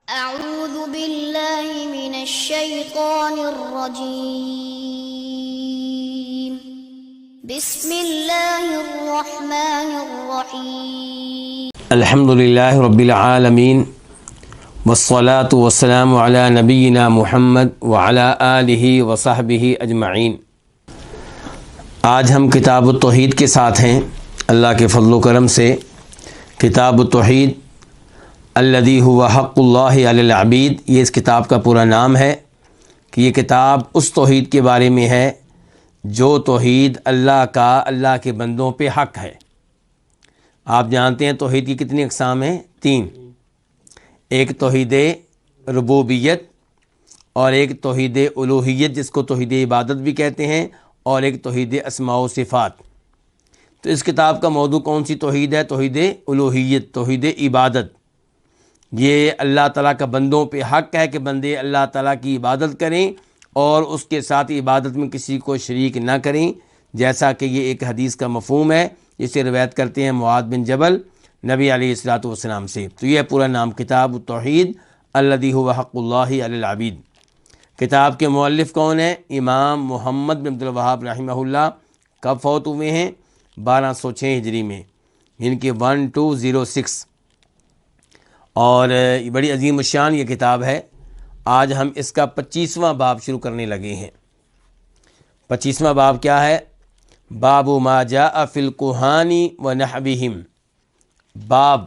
أعوذ بالله من الشيطان الرجيم بسم الله الرحمن الرحيم الحمد للہ رب العالمین والصلاة والسلام علی نبینا محمد وعلی آلہ وصحبہ اجمعین۔ آج ہم کتاب التوحید کے ساتھ ہیں۔ اللہ کے فضل و کرم سے کتاب التوحید الذی هو حق اللہ علی العبید، یہ اس کتاب کا پورا نام ہے کہ یہ کتاب اس توحید کے بارے میں ہے جو توحید اللہ کا اللہ کے بندوں پہ حق ہے۔ آپ جانتے ہیں توحید کی کتنی اقسام ہیں؟ 3۔ ایک توحید ربوبیت، اور ایک توحید الوہیت جس کو توحید عبادت بھی کہتے ہیں، اور ایک توحید اسماء و صفات۔ تو اس کتاب کا موضوع کون سی توحید ہے؟ توحید الوہیت، توحید عبادت۔ یہ اللہ تعالیٰ کا بندوں پہ حق ہے کہ بندے اللہ تعالیٰ کی عبادت کریں اور اس کے ساتھ عبادت میں کسی کو شریک نہ کریں، جیسا کہ یہ ایک حدیث کا مفہوم ہے جسے روایت کرتے ہیں معاذ بن جبل نبی علیہ الصلوۃ والسلام سے۔ تو یہ پورا نام کتاب التوحید الذی هو حق اللہ علی العبید۔ کتاب کے مؤلف کون ہیں؟ امام محمد بن عبد الوہاب رحمہ اللہ۔ کب فوت ہوئے ہیں؟ 1206 ہجری میں، ان کے 1206۔ اور یہ بڑی عظیم الشان یہ کتاب ہے۔ آج ہم اس کا 25واں باب شروع کرنے لگے ہیں۔ 25واں باب کیا ہے؟ باب ما جاء فی الکہان ونحوہم، باب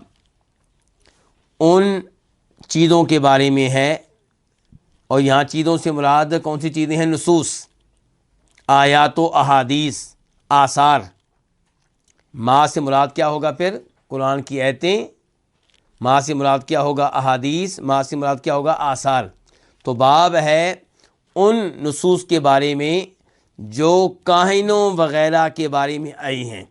ان چیزوں کے بارے میں ہے، اور یہاں چیزوں سے مراد کون سی چیزیں ہیں؟ نصوص، آیات و احادیث، آثار۔ ما سے مراد کیا ہوگا پھر؟ قرآن کی آیتیں۔ ما سے مراد کیا ہوگا؟ احادیث۔ ما سے مراد کیا ہوگا؟ آثار۔ تو باب ہے ان نصوص کے بارے میں جو کاہنوں وغیرہ کے بارے میں آئی ہیں۔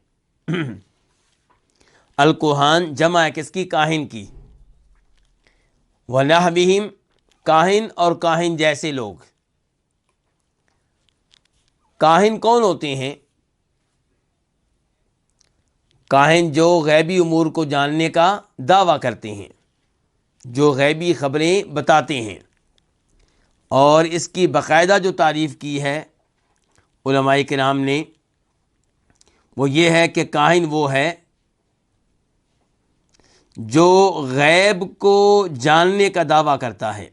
الکہان جمع ہے کس کی؟ کاہن کی۔ ونحوہم، کاہن اور کاہن جیسے لوگ۔ کاہن کون ہوتے ہیں؟ کاہن جو غیبی امور کو جاننے کا دعویٰ کرتے ہیں، جو غیبی خبریں بتاتے ہیں، اور اس کی باقاعدہ جو تعریف کی ہے علماء کرام نے وہ یہ ہے کہ کاہن وہ ہے جو غیب کو جاننے کا دعویٰ کرتا ہے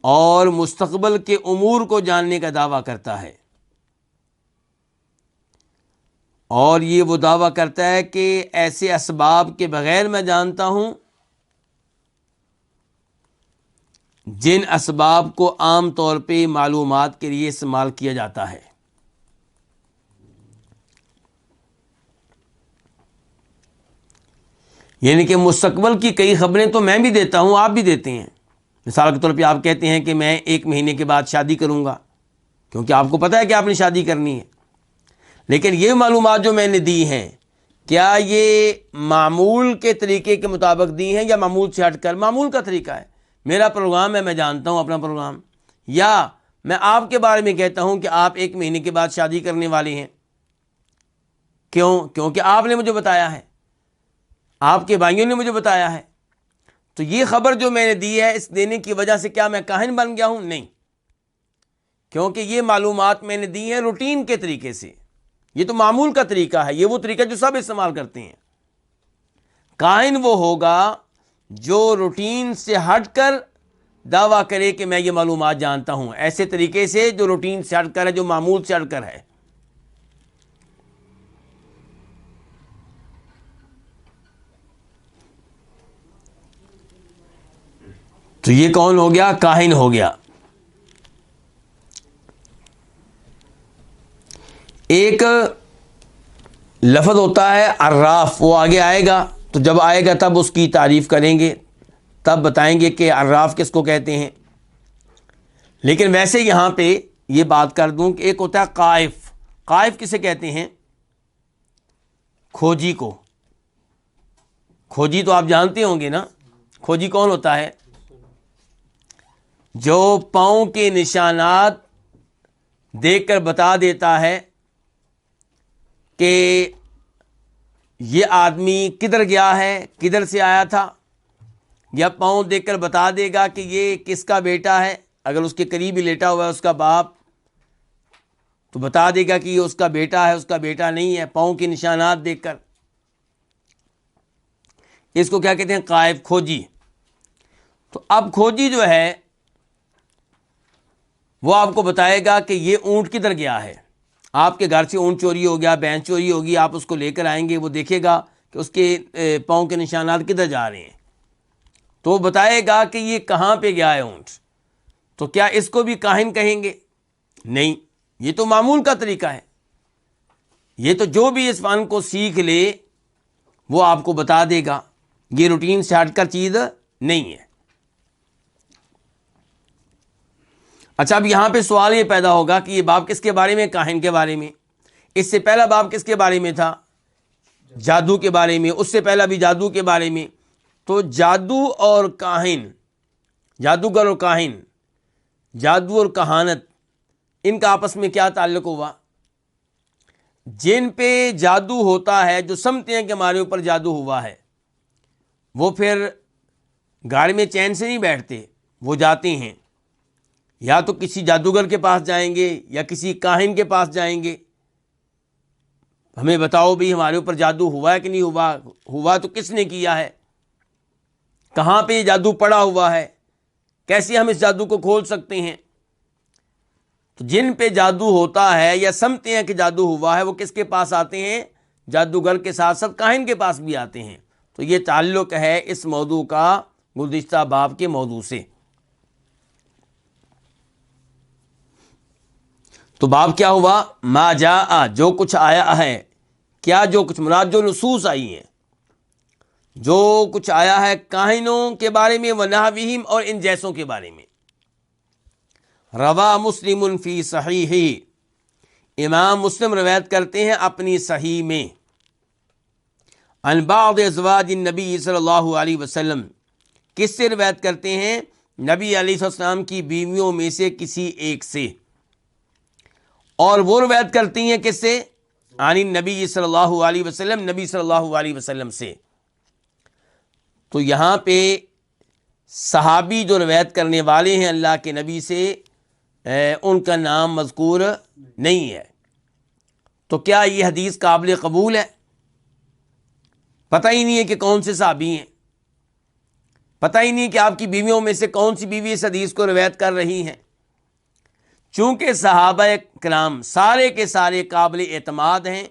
اور مستقبل کے امور کو جاننے کا دعویٰ کرتا ہے، اور یہ وہ دعویٰ کرتا ہے کہ ایسے اسباب کے بغیر میں جانتا ہوں جن اسباب کو عام طور پہ معلومات کے لیے استعمال کیا جاتا ہے۔ یعنی کہ مستقبل کی کئی خبریں تو میں بھی دیتا ہوں، آپ بھی دیتے ہیں۔ مثال کے طور پہ آپ کہتے ہیں کہ میں 1 مہینے کے بعد شادی کروں گا، کیونکہ آپ کو پتہ ہے کہ آپ نے شادی کرنی ہے۔ لیکن یہ معلومات جو میں نے دی ہیں، کیا یہ معمول کے طریقے کے مطابق دی ہیں یا معمول سے ہٹ کر؟ معمول کا طریقہ ہے، میرا پروگرام ہے، میں جانتا ہوں اپنا پروگرام۔ یا میں آپ کے بارے میں کہتا ہوں کہ آپ 1 مہینے کے بعد شادی کرنے والے ہیں۔ کیوں؟ کیونکہ آپ نے مجھے بتایا ہے، آپ کے بھائیوں نے مجھے بتایا ہے۔ تو یہ خبر جو میں نے دی ہے، اس دینے کی وجہ سے کیا میں کاہن بن گیا ہوں؟ نہیں، کیونکہ یہ معلومات میں نے دی ہیں روٹین کے طریقے سے۔ یہ تو معمول کا طریقہ ہے، یہ وہ طریقہ جو سب استعمال کرتے ہیں۔ کاہن وہ ہوگا جو روٹین سے ہٹ کر دعویٰ کرے کہ میں یہ معلومات جانتا ہوں، ایسے طریقے سے جو روٹین سے ہٹ کر ہے، جو معمول سے ہٹ کر ہے۔ تو یہ کون ہو گیا؟ کاہن ہو گیا۔ ایک لفظ ہوتا ہے عراف، وہ آگے آئے گا، تو جب آئے گا تب اس کی تعریف کریں گے، تب بتائیں گے کہ عراف کس کو کہتے ہیں۔ لیکن ویسے یہاں پہ یہ بات کر دوں کہ ایک ہوتا ہے قائف۔ قائف کسے کہتے ہیں؟ کھوجی کو۔ کھوجی تو آپ جانتے ہوں گے نا، کھوجی کون ہوتا ہے؟ جو پاؤں کے نشانات دیکھ کر بتا دیتا ہے کہ یہ آدمی کدھر گیا ہے، کدھر سے آیا تھا، یا پاؤں دیکھ کر بتا دے گا کہ یہ کس کا بیٹا ہے. اگر اس کے قریب ہی لیٹا ہوا ہے اس کا باپ تو بتا دے گا کہ یہ اس کا بیٹا ہے، اس کا بیٹا نہیں ہے، پاؤں کے نشانات دیکھ کر. اس کو کیا کہتے ہیں؟ غائب کھوجی. تو اب کھوجی جو ہے وہ آپ کو بتائے گا کہ یہ اونٹ کدھر گیا ہے. آپ کے گھر سے اونٹ چوری ہو گیا، بھینس چوری ہوگی، آپ اس کو لے کر آئیں گے، وہ دیکھے گا کہ اس کے پاؤں کے نشانات کدھر جا رہے ہیں، تو وہ بتائے گا کہ یہ کہاں پہ گیا ہے اونٹ. تو کیا اس کو بھی کاہن کہیں گے؟ نہیں، یہ تو معمول کا طریقہ ہے. یہ تو جو بھی اس فن کو سیکھ لے وہ آپ کو بتا دے گا، یہ روٹین سے ہٹ کر چیز نہیں ہے. اچھا، اب یہاں پہ سوال یہ پیدا ہوگا کہ یہ باب کس کے بارے میں؟ کاہن کے بارے میں. اس سے پہلا باب کس کے بارے میں تھا؟ جادو کے بارے میں. اس سے پہلا بھی جادو کے بارے میں. تو جادو اور کاہن، جادوگر اور کاہن، جادو اور کہانت، ان کا آپس میں کیا تعلق ہوا؟ جن پہ جادو ہوتا ہے، جو سمجھتے ہیں کہ ہمارے اوپر جادو ہوا ہے، وہ پھر گاڑی میں چین سے نہیں بیٹھتے، وہ جاتے ہیں یا تو کسی جادوگر کے پاس جائیں گے یا کسی کاہن کے پاس جائیں گے. ہمیں بتاؤ بھی ہمارے اوپر جادو ہوا ہے کہ نہیں ہوا، ہوا تو کس نے کیا ہے، کہاں پہ یہ جادو پڑا ہوا ہے، کیسے ہم اس جادو کو کھول سکتے ہیں. تو جن پہ جادو ہوتا ہے یا سمجھتے ہیں کہ جادو ہوا ہے، وہ کس کے پاس آتے ہیں؟ جادوگر کے ساتھ ساتھ کاہن کے پاس بھی آتے ہیں. تو یہ تعلق ہے اس موضوع کا گزشتہ باب کے موضوع سے. تو باب کیا ہوا؟ ما جاء، جو کچھ آیا ہے. کیا جو کچھ؟ مراد جو نصوص آئی ہیں، جو کچھ آیا ہے کاہنوں کے بارے میں، ونحوہم، اور ان جیسوں کے بارے میں. روا مسلم فی صحیح، امام مسلم روایت کرتے ہیں اپنی صحیح میں، عن بعض ازواج النبی صلی اللہ علیہ وسلم. کس سے روایت کرتے ہیں؟ نبی علیہ السلام کی بیویوں میں سے کسی ایک سے. اور وہ روایت کرتی ہیں کس سے؟ عن النبی صلی اللہ علیہ وسلم، نبی صلی اللہ علیہ وسلم سے. تو یہاں پہ صحابی جو روایت کرنے والے ہیں اللہ کے نبی سے، ان کا نام مذکور نہیں ہے. تو کیا یہ حدیث قابل قبول ہے؟ پتہ ہی نہیں ہے کہ کون سے صحابی ہیں، پتہ ہی نہیں کہ آپ کی بیویوں میں سے کون سی بیوی اس حدیث کو روایت کر رہی ہیں. چونکہ صحابہ کرام سارے کے سارے قابل اعتماد ہیں،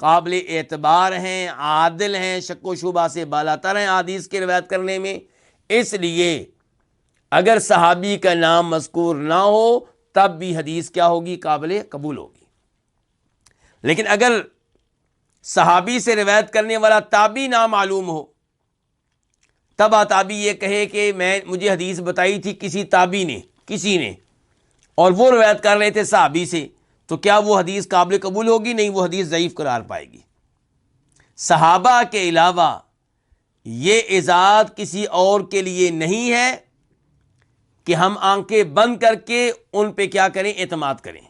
قابل اعتبار ہیں، عادل ہیں، شک و شبہ سے بالاتر ہیں حدیث کی روایت کرنے میں، اس لیے اگر صحابی کا نام مذکور نہ ہو تب بھی حدیث کیا ہوگی؟ قابل قبول ہوگی. لیکن اگر صحابی سے روایت کرنے والا تابعی نام معلوم ہو، تب تابعی یہ کہے کہ مجھے حدیث بتائی تھی کسی تابعی نے، کسی نے، اور وہ روایت کر رہے تھے صحابی سے، تو کیا وہ حدیث قابل قبول ہوگی؟ نہیں، وہ حدیث ضعیف قرار پائے گی. صحابہ کے علاوہ یہ اعزاز کسی اور کے لیے نہیں ہے کہ ہم آنکھیں بند کر کے ان پہ کیا کریں؟ اعتماد کریں.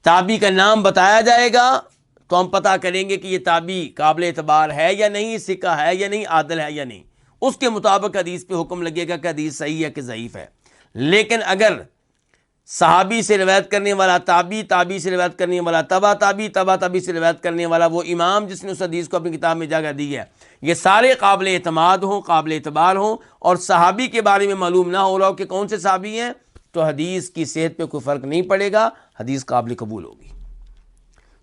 تابعی کا نام بتایا جائے گا تو ہم پتہ کریں گے کہ یہ تابعی قابل اعتبار ہے یا نہیں، ثقہ ہے یا نہیں، عادل ہے یا نہیں. اس کے مطابق حدیث پہ حکم لگے گا کہ حدیث صحیح ہے کہ ضعیف ہے. لیکن اگر صحابی سے روایت کرنے والا تابعی، تابعی سے روایت کرنے والا تبع تابعی، تبع تابعی سے روایت کرنے والا وہ امام جس نے اس حدیث کو اپنی کتاب میں جگہ دی ہے، یہ سارے قابل اعتماد ہوں، قابل اعتبار ہوں، اور صحابی کے بارے میں معلوم نہ ہو رہا ہو کہ کون سے صحابی ہیں، تو حدیث کی صحت پہ کوئی فرق نہیں پڑے گا، حدیث قابل قبول ہوگی.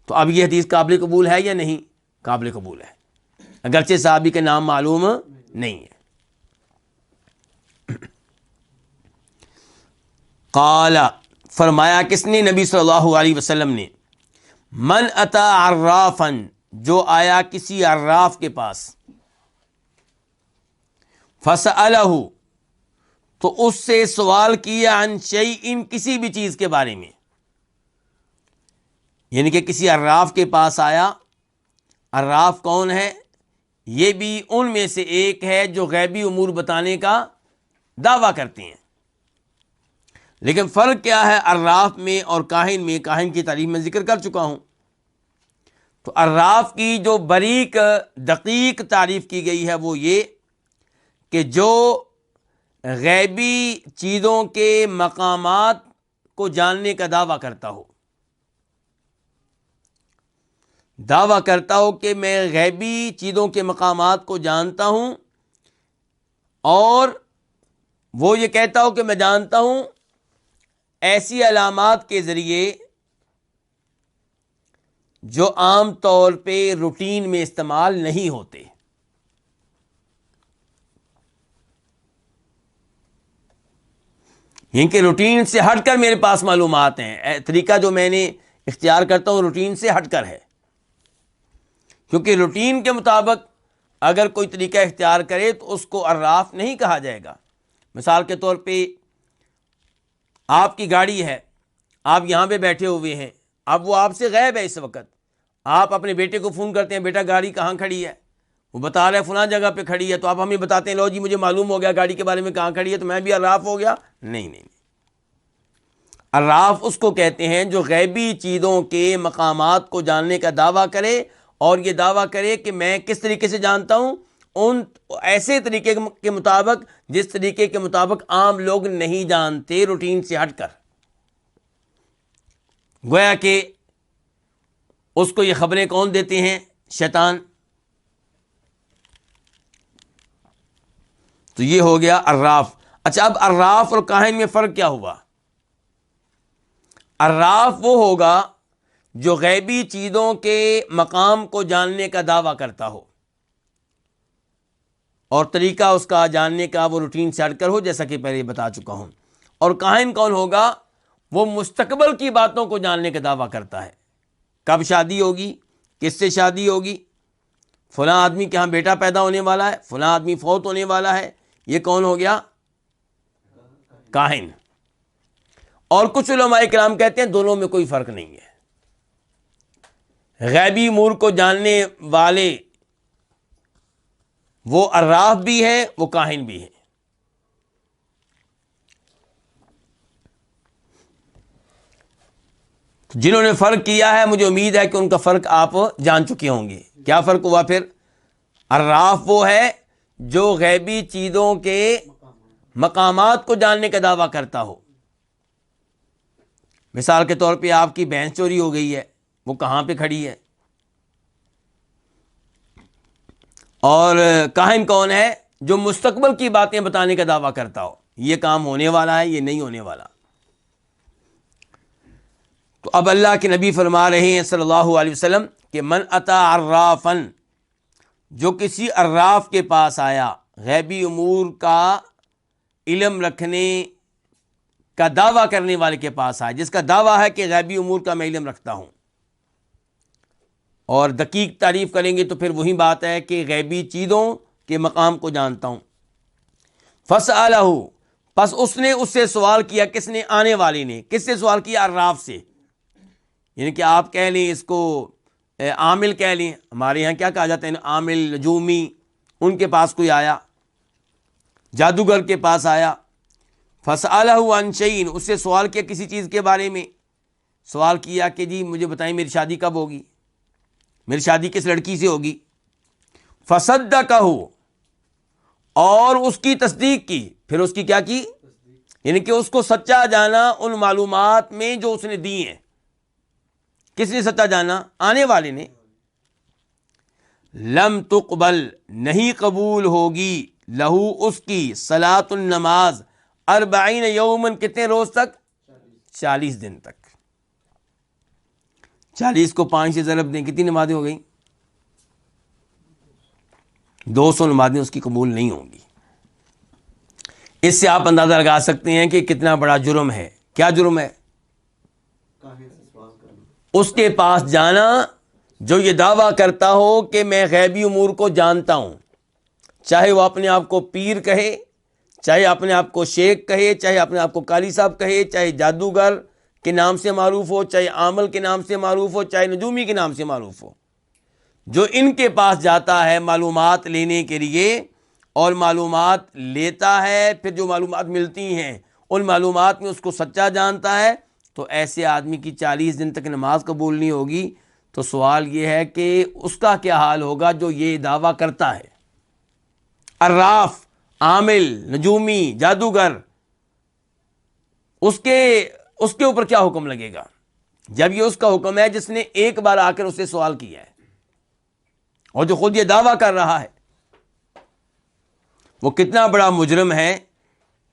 تو اب یہ حدیث قابل قبول ہے یا نہیں؟ قابل قبول ہے، اگرچہ صحابی کا نام معلوم نہیں ہے. قال، فرمایا کس نے؟ نبی صلی اللہ علیہ وسلم نے. من اتا عرافا، جو آیا کسی عراف کے پاس، فسألہ، تو اس سے سوال کیا، عن شیء، کسی بھی چیز کے بارے میں. یعنی کہ کسی عراف کے پاس آیا. عراف کون ہے؟ یہ بھی ان میں سے ایک ہے جو غیبی امور بتانے کا دعویٰ کرتے ہیں. لیکن فرق کیا ہے عراف میں اور کاہن میں؟ کاہن کی تعریف میں ذکر کر چکا ہوں. تو عراف کی جو باریک دقیق تعریف کی گئی ہے وہ یہ کہ جو غیبی چیزوں کے مقامات کو جاننے کا دعویٰ کرتا ہو، دعویٰ کرتا ہو کہ میں غیبی چیزوں کے مقامات کو جانتا ہوں، اور وہ یہ کہتا ہو کہ میں جانتا ہوں ایسی علامات کے ذریعے جو عام طور پہ روٹین میں استعمال نہیں ہوتے۔ یعنی کہ روٹین سے ہٹ کر میرے پاس معلومات ہیں، طریقہ جو میں نے اختیار کرتا ہوں روٹین سے ہٹ کر ہے، کیونکہ روٹین کے مطابق اگر کوئی طریقہ اختیار کرے تو اس کو عراف نہیں کہا جائے گا۔ مثال کے طور پہ آپ کی گاڑی ہے، آپ یہاں پہ بیٹھے ہوئے ہیں، اب وہ آپ سے غائب ہے، اس وقت آپ اپنے بیٹے کو فون کرتے ہیں، بیٹا گاڑی کہاں کھڑی ہے، وہ بتا رہا ہے فلاں جگہ پہ کھڑی ہے، تو آپ ہمیں بتاتے ہیں لو جی مجھے معلوم ہو گیا گاڑی کے بارے میں کہاں کھڑی ہے، تو میں بھی عراف ہو گیا؟ نہیں، عراف اس کو کہتے ہیں جو غیبی چیزوں کے مقامات کو جاننے کا دعویٰ کرے، اور یہ دعویٰ کرے کہ میں کس طریقے سے جانتا ہوں، ان ایسے طریقے کے مطابق جس طریقے کے مطابق عام لوگ نہیں جانتے، روٹین سے ہٹ کر۔ گویا کہ اس کو یہ خبریں کون دیتے ہیں؟ شیطان۔ تو یہ ہو گیا عراف۔ اچھا، اب عراف اور کاہن میں فرق کیا ہوا؟ عراف وہ ہوگا جو غیبی چیزوں کے مقام کو جاننے کا دعویٰ کرتا ہو، اور طریقہ اس کا جاننے کا وہ روٹین سے ہٹ کر ہو، جیسا کہ پہلے بتا چکا ہوں۔ اور کاہن کون ہوگا؟ وہ مستقبل کی باتوں کو جاننے کا دعویٰ کرتا ہے، کب شادی ہوگی، کس سے شادی ہوگی، فلاں آدمی کے ہاں بیٹا پیدا ہونے والا ہے، فلاں آدمی فوت ہونے والا ہے، یہ کون ہو گیا؟ کاہن۔ اور کچھ علماء کرام کہتے ہیں دونوں میں کوئی فرق نہیں ہے، غیبی امور کو جاننے والے وہ عراف بھی ہے، وہ کاہن بھی ہے۔ جنہوں نے فرق کیا ہے مجھے امید ہے کہ ان کا فرق آپ جان چکے ہوں گے۔ کیا فرق ہوا پھر؟ عراف وہ ہے جو غیبی چیزوں کے مقامات کو جاننے کا دعویٰ کرتا ہو۔ مثال کے طور پہ آپ کی بھینس چوری ہو گئی ہے، وہ کہاں پہ کھڑی ہے۔ اور کاہن کون ہے؟ جو مستقبل کی باتیں بتانے کا دعویٰ کرتا ہو، یہ کام ہونے والا ہے، یہ نہیں ہونے والا۔ تو اب اللہ کے نبی فرما رہے ہیں صلی اللہ علیہ وسلم کہ من اتا عرافن، جو کسی عراف کے پاس آیا، غیبی امور کا علم رکھنے کا دعویٰ کرنے والے کے پاس آیا، جس کا دعویٰ ہے کہ غیبی امور کا میں علم رکھتا ہوں، اور دقیق تعریف کریں گے تو پھر وہی بات ہے کہ غیبی چیزوں کے مقام کو جانتا ہوں۔ فسألہ، پس اس نے اس سے سوال کیا، کس نے؟ آنے والے نے۔ کس سے سوال کیا؟ عراف سے۔ یعنی کہ آپ کہہ لیں اس کو عامل کہہ لیں، ہمارے یہاں کیا کہا جاتا ہے، عامل، نجومی، ان کے پاس کوئی آیا، جادوگر کے پاس آیا۔ فسألہ عن شیء، اس سے سوال کیا کسی چیز کے بارے میں، سوال کیا کہ جی مجھے بتائیں میری شادی کب ہوگی، میری شادی کس لڑکی سے ہوگی۔ فصدقہ، اور اس کی تصدیق کی۔ پھر اس کی کیا کی؟ یعنی کہ اس کو سچا جانا ان معلومات میں جو اس نے دی ہیں۔ کس نے سچا جانا؟ آنے والے نے۔ لم تقبل، نہیں قبول ہوگی، لہو، اس کی، صلاۃ النماز، 40 یومن، کتنے روز تک؟ 40 دن تک۔ 40 کو 5 سے ضرب دیں، کتنی نمازیں ہو گئیں؟ 200 نمازیں اس کی قبول نہیں ہوں گی۔ اس سے آپ اندازہ لگا سکتے ہیں کہ کتنا بڑا جرم ہے۔ کیا جرم ہے؟ اس کے پاس جانا جو یہ دعویٰ کرتا ہو کہ میں غیبی امور کو جانتا ہوں، چاہے وہ اپنے آپ کو پیر کہے، چاہے اپنے آپ کو شیخ کہے، چاہے اپنے آپ کو قاری صاحب کہے، چاہے جادوگر کے نام سے معروف ہو، چاہے عامل کے نام سے معروف ہو، چاہے نجومی کے نام سے معروف ہو، جو ان کے پاس جاتا ہے معلومات لینے کے لیے، اور معلومات لیتا ہے، پھر جو معلومات ملتی ہیں ان معلومات میں اس کو سچا جانتا ہے، تو ایسے آدمی کی 40 دن تک نماز قبول نہیں ہوگی۔ تو سوال یہ ہے کہ اس کا کیا حال ہوگا جو یہ دعویٰ کرتا ہے؟ عراف عامل، نجومی، جادوگر، اس کے اوپر کیا حکم لگے گا جب یہ اس کا حکم ہے جس نے ایک بار آ کر اس سے سوال کیا ہے اور جو خود یہ دعویٰ کر رہا ہے؟ وہ کتنا بڑا مجرم ہے،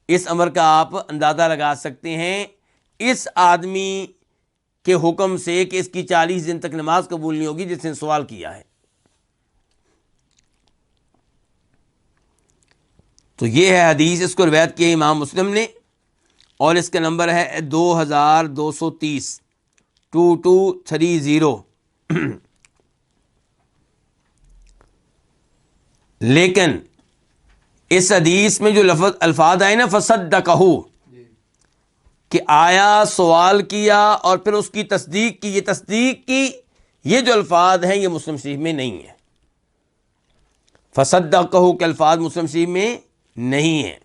اس امر کا آپ اندازہ لگا سکتے ہیں اس آدمی کے حکم سے کہ اس کی 40 دن تک نماز قبول نہیں ہوگی جس نے سوال کیا ہے۔ تو یہ ہے حدیث، اس کو روایت کی امام مسلم نے، اور اس کا نمبر ہے 2230 2230۔ لیکن اس حدیث میں جو الفاظ آئے نا فصدقہ، کہ آیا، سوال کیا اور پھر اس کی تصدیق کی، یہ تصدیق کی، یہ جو الفاظ ہیں یہ مسلم شریف میں نہیں ہیں۔ فصدقہ کے الفاظ مسلم شریف میں نہیں ہیں۔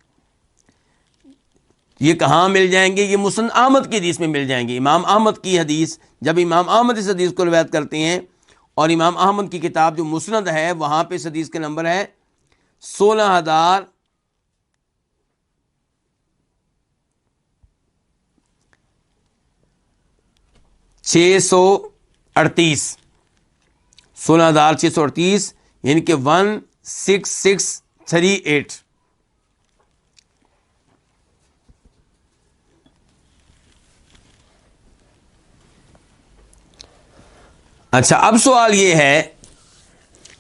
یہ کہاں مل جائیں گے؟ یہ مسند احمد کی حدیث میں مل جائیں گے، امام احمد کی حدیث۔ جب امام احمد اس حدیث کو روایت کرتے ہیں، اور امام احمد کی کتاب جو مسند ہے وہاں پہ اس حدیث کا نمبر ہے 16,638، 16,638، یعنی کہ 16638۔ اچھا، اب سوال یہ ہے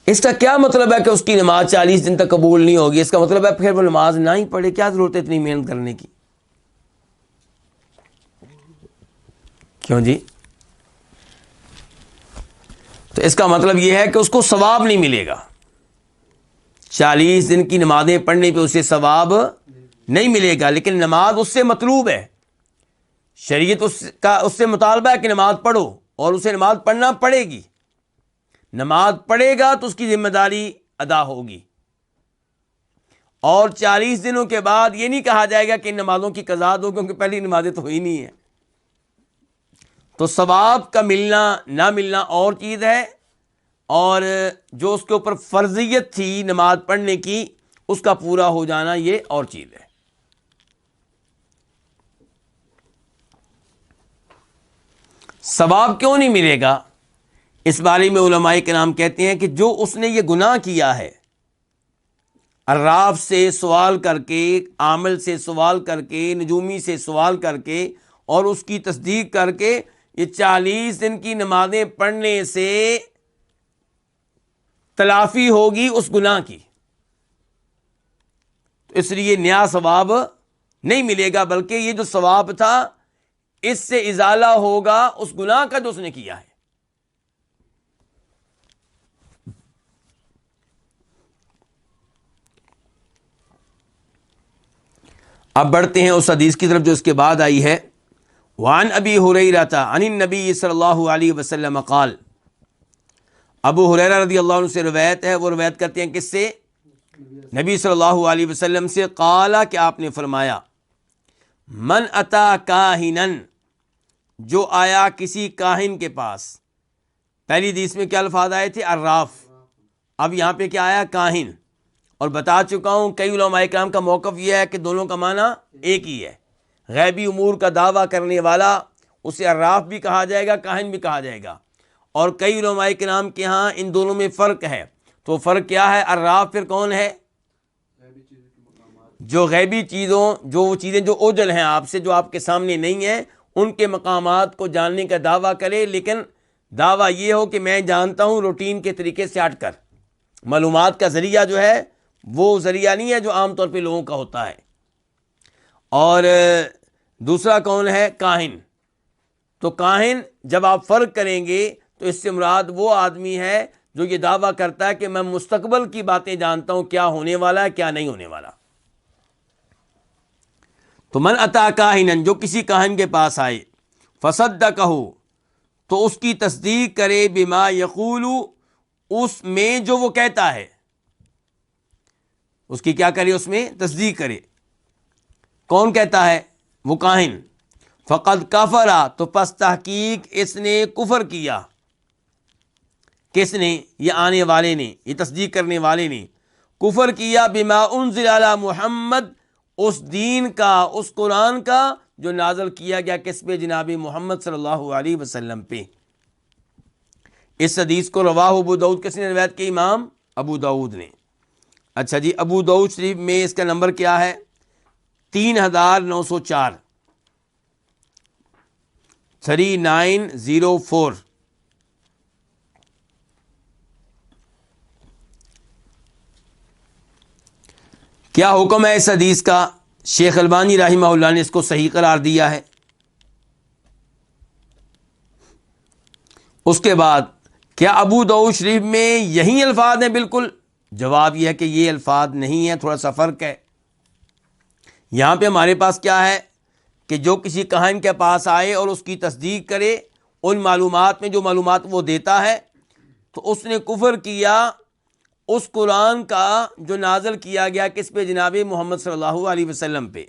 اس کا کیا مطلب ہے کہ اس کی نماز 40 دن تک قبول نہیں ہوگی؟ اس کا مطلب ہے پھر وہ نماز نہ ہی پڑھے، کیا ضرورت ہے اتنی محنت کرنے کی؟ کیوں جی؟ تو اس کا مطلب یہ ہے کہ اس کو ثواب نہیں ملے گا، 40 دن کی نمازیں پڑھنے پہ اسے ثواب نہیں ملے گا، لیکن نماز اس سے مطلوب ہے، شریعت اس سے مطالبہ ہے کہ نماز پڑھو، اور اسے نماز پڑھنا پڑے گی۔ نماز پڑھے گا تو اس کی ذمہ داری ادا ہوگی، اور 40 دنوں کے بعد یہ نہیں کہا جائے گا کہ ان نمازوں کی قضا دو کیونکہ پہلی نمازیں تو ہوئی نہیں ہیں۔ تو ثواب کا ملنا نہ ملنا اور چیز ہے، اور جو اس کے اوپر فرضیت تھی نماز پڑھنے کی اس کا پورا ہو جانا یہ اور چیز ہے۔ ثواب کیوں نہیں ملے گا؟ اس بارے میں علماء کرام کہتے ہیں کہ جو اس نے یہ گناہ کیا ہے، عراف سے سوال کر کے، عامل سے سوال کر کے، نجومی سے سوال کر کے، اور اس کی تصدیق کر کے یہ 40 دن کی نمازیں پڑھنے سے تلافی ہوگی اس گناہ کی، تو اس لیے نیا ثواب نہیں ملے گا، بلکہ یہ جو ثواب تھا اس سے ازالہ ہوگا اس گناہ کا جو اس نے کیا ہے۔ اب بڑھتے ہیں اس حدیث کی طرف جو اس کے بعد آئی ہے۔ وعن ابی ہریرہ عن النبی صلی اللہ علیہ وسلم قال، ابو ہریرہ رضی اللہ عنہ سے روایت ہے، وہ روایت کرتے ہیں کس سے؟ نبی صلی اللہ علیہ وسلم سے، قال کہ آپ نے فرمایا، من اتا کاہنا، جو آیا کسی کاہن کے پاس۔ پہلی حدیث میں کیا الفاظ آئے تھے؟ عراف، اب یہاں پہ کیا آیا؟ کاہن۔ اور بتا چکا ہوں کئی علماء کرام کا موقف یہ ہے کہ دونوں کا معنی ایک ہی ہے، غیبی امور کا دعویٰ کرنے والا اسے عراف بھی کہا جائے گا، کاہن بھی کہا جائے گا، اور کئی علماء کرام کے ہاں ان دونوں میں فرق ہے۔ تو فرق کیا ہے؟ عراف پھر کون ہے؟ جو غیبی چیزوں، جو وہ چیزیں جو اوجل ہیں آپ سے، جو آپ کے سامنے نہیں ہیں، ان کے مقامات کو جاننے کا دعویٰ کرے، لیکن دعویٰ یہ ہو کہ میں جانتا ہوں روٹین کے طریقے سے ہٹ کر۔ معلومات کا ذریعہ جو ہے وہ ذریعہ نہیں ہے جو عام طور پہ لوگوں کا ہوتا ہے۔ اور دوسرا کون ہے؟ کاہن۔ تو کاہن جب آپ فرق کریں گے تو اس سے مراد وہ آدمی ہے جو یہ دعویٰ کرتا ہے کہ میں مستقبل کی باتیں جانتا ہوں، کیا ہونے والا ہے کیا نہیں ہونے والا۔ تو من اتا کاہنن، جو کسی کاہن کے پاس آئے، فصدقہ، تو اس کی تصدیق کرے، بما یقول، اس میں جو وہ کہتا ہے، اس کی کیا کرے؟ اس میں تصدیق کرے۔ کون کہتا ہے؟ وہ کاہن۔ فقد کفر، تو پس تحقیق اس نے کفر کیا۔ کس نے؟ یہ آنے والے نے، یہ تصدیق کرنے والے نے۔ کفر کیا بما انزل علی محمد، اس دین کا، اس قرآن کا جو نازل کیا گیا کس پہ؟ جناب محمد صلی اللہ علیہ وسلم پہ۔ اس حدیث کو رواہ ابو داؤد کس نے روایت کی؟ امام ابو داؤد نے۔ اچھا جی، ابو داؤد شریف میں اس کا نمبر کیا ہے؟ 3904، 3904۔ کیا حکم ہے اس حدیث کا؟ شیخ البانی رحمہ اللہ نے اس کو صحیح قرار دیا ہے۔ اس کے بعد کیا ابو داؤد شریف میں یہی الفاظ ہیں بالکل؟ جواب یہ ہے کہ یہ الفاظ نہیں ہے، تھوڑا سا فرق ہے۔ یہاں پہ ہمارے پاس کیا ہے کہ جو کسی کاہن کے پاس آئے اور اس کی تصدیق کرے ان معلومات میں جو معلومات وہ دیتا ہے، تو اس نے کفر کیا اس قرآن کا جو نازل کیا گیا کس پہ؟ جناب محمد صلی اللہ علیہ وسلم پہ۔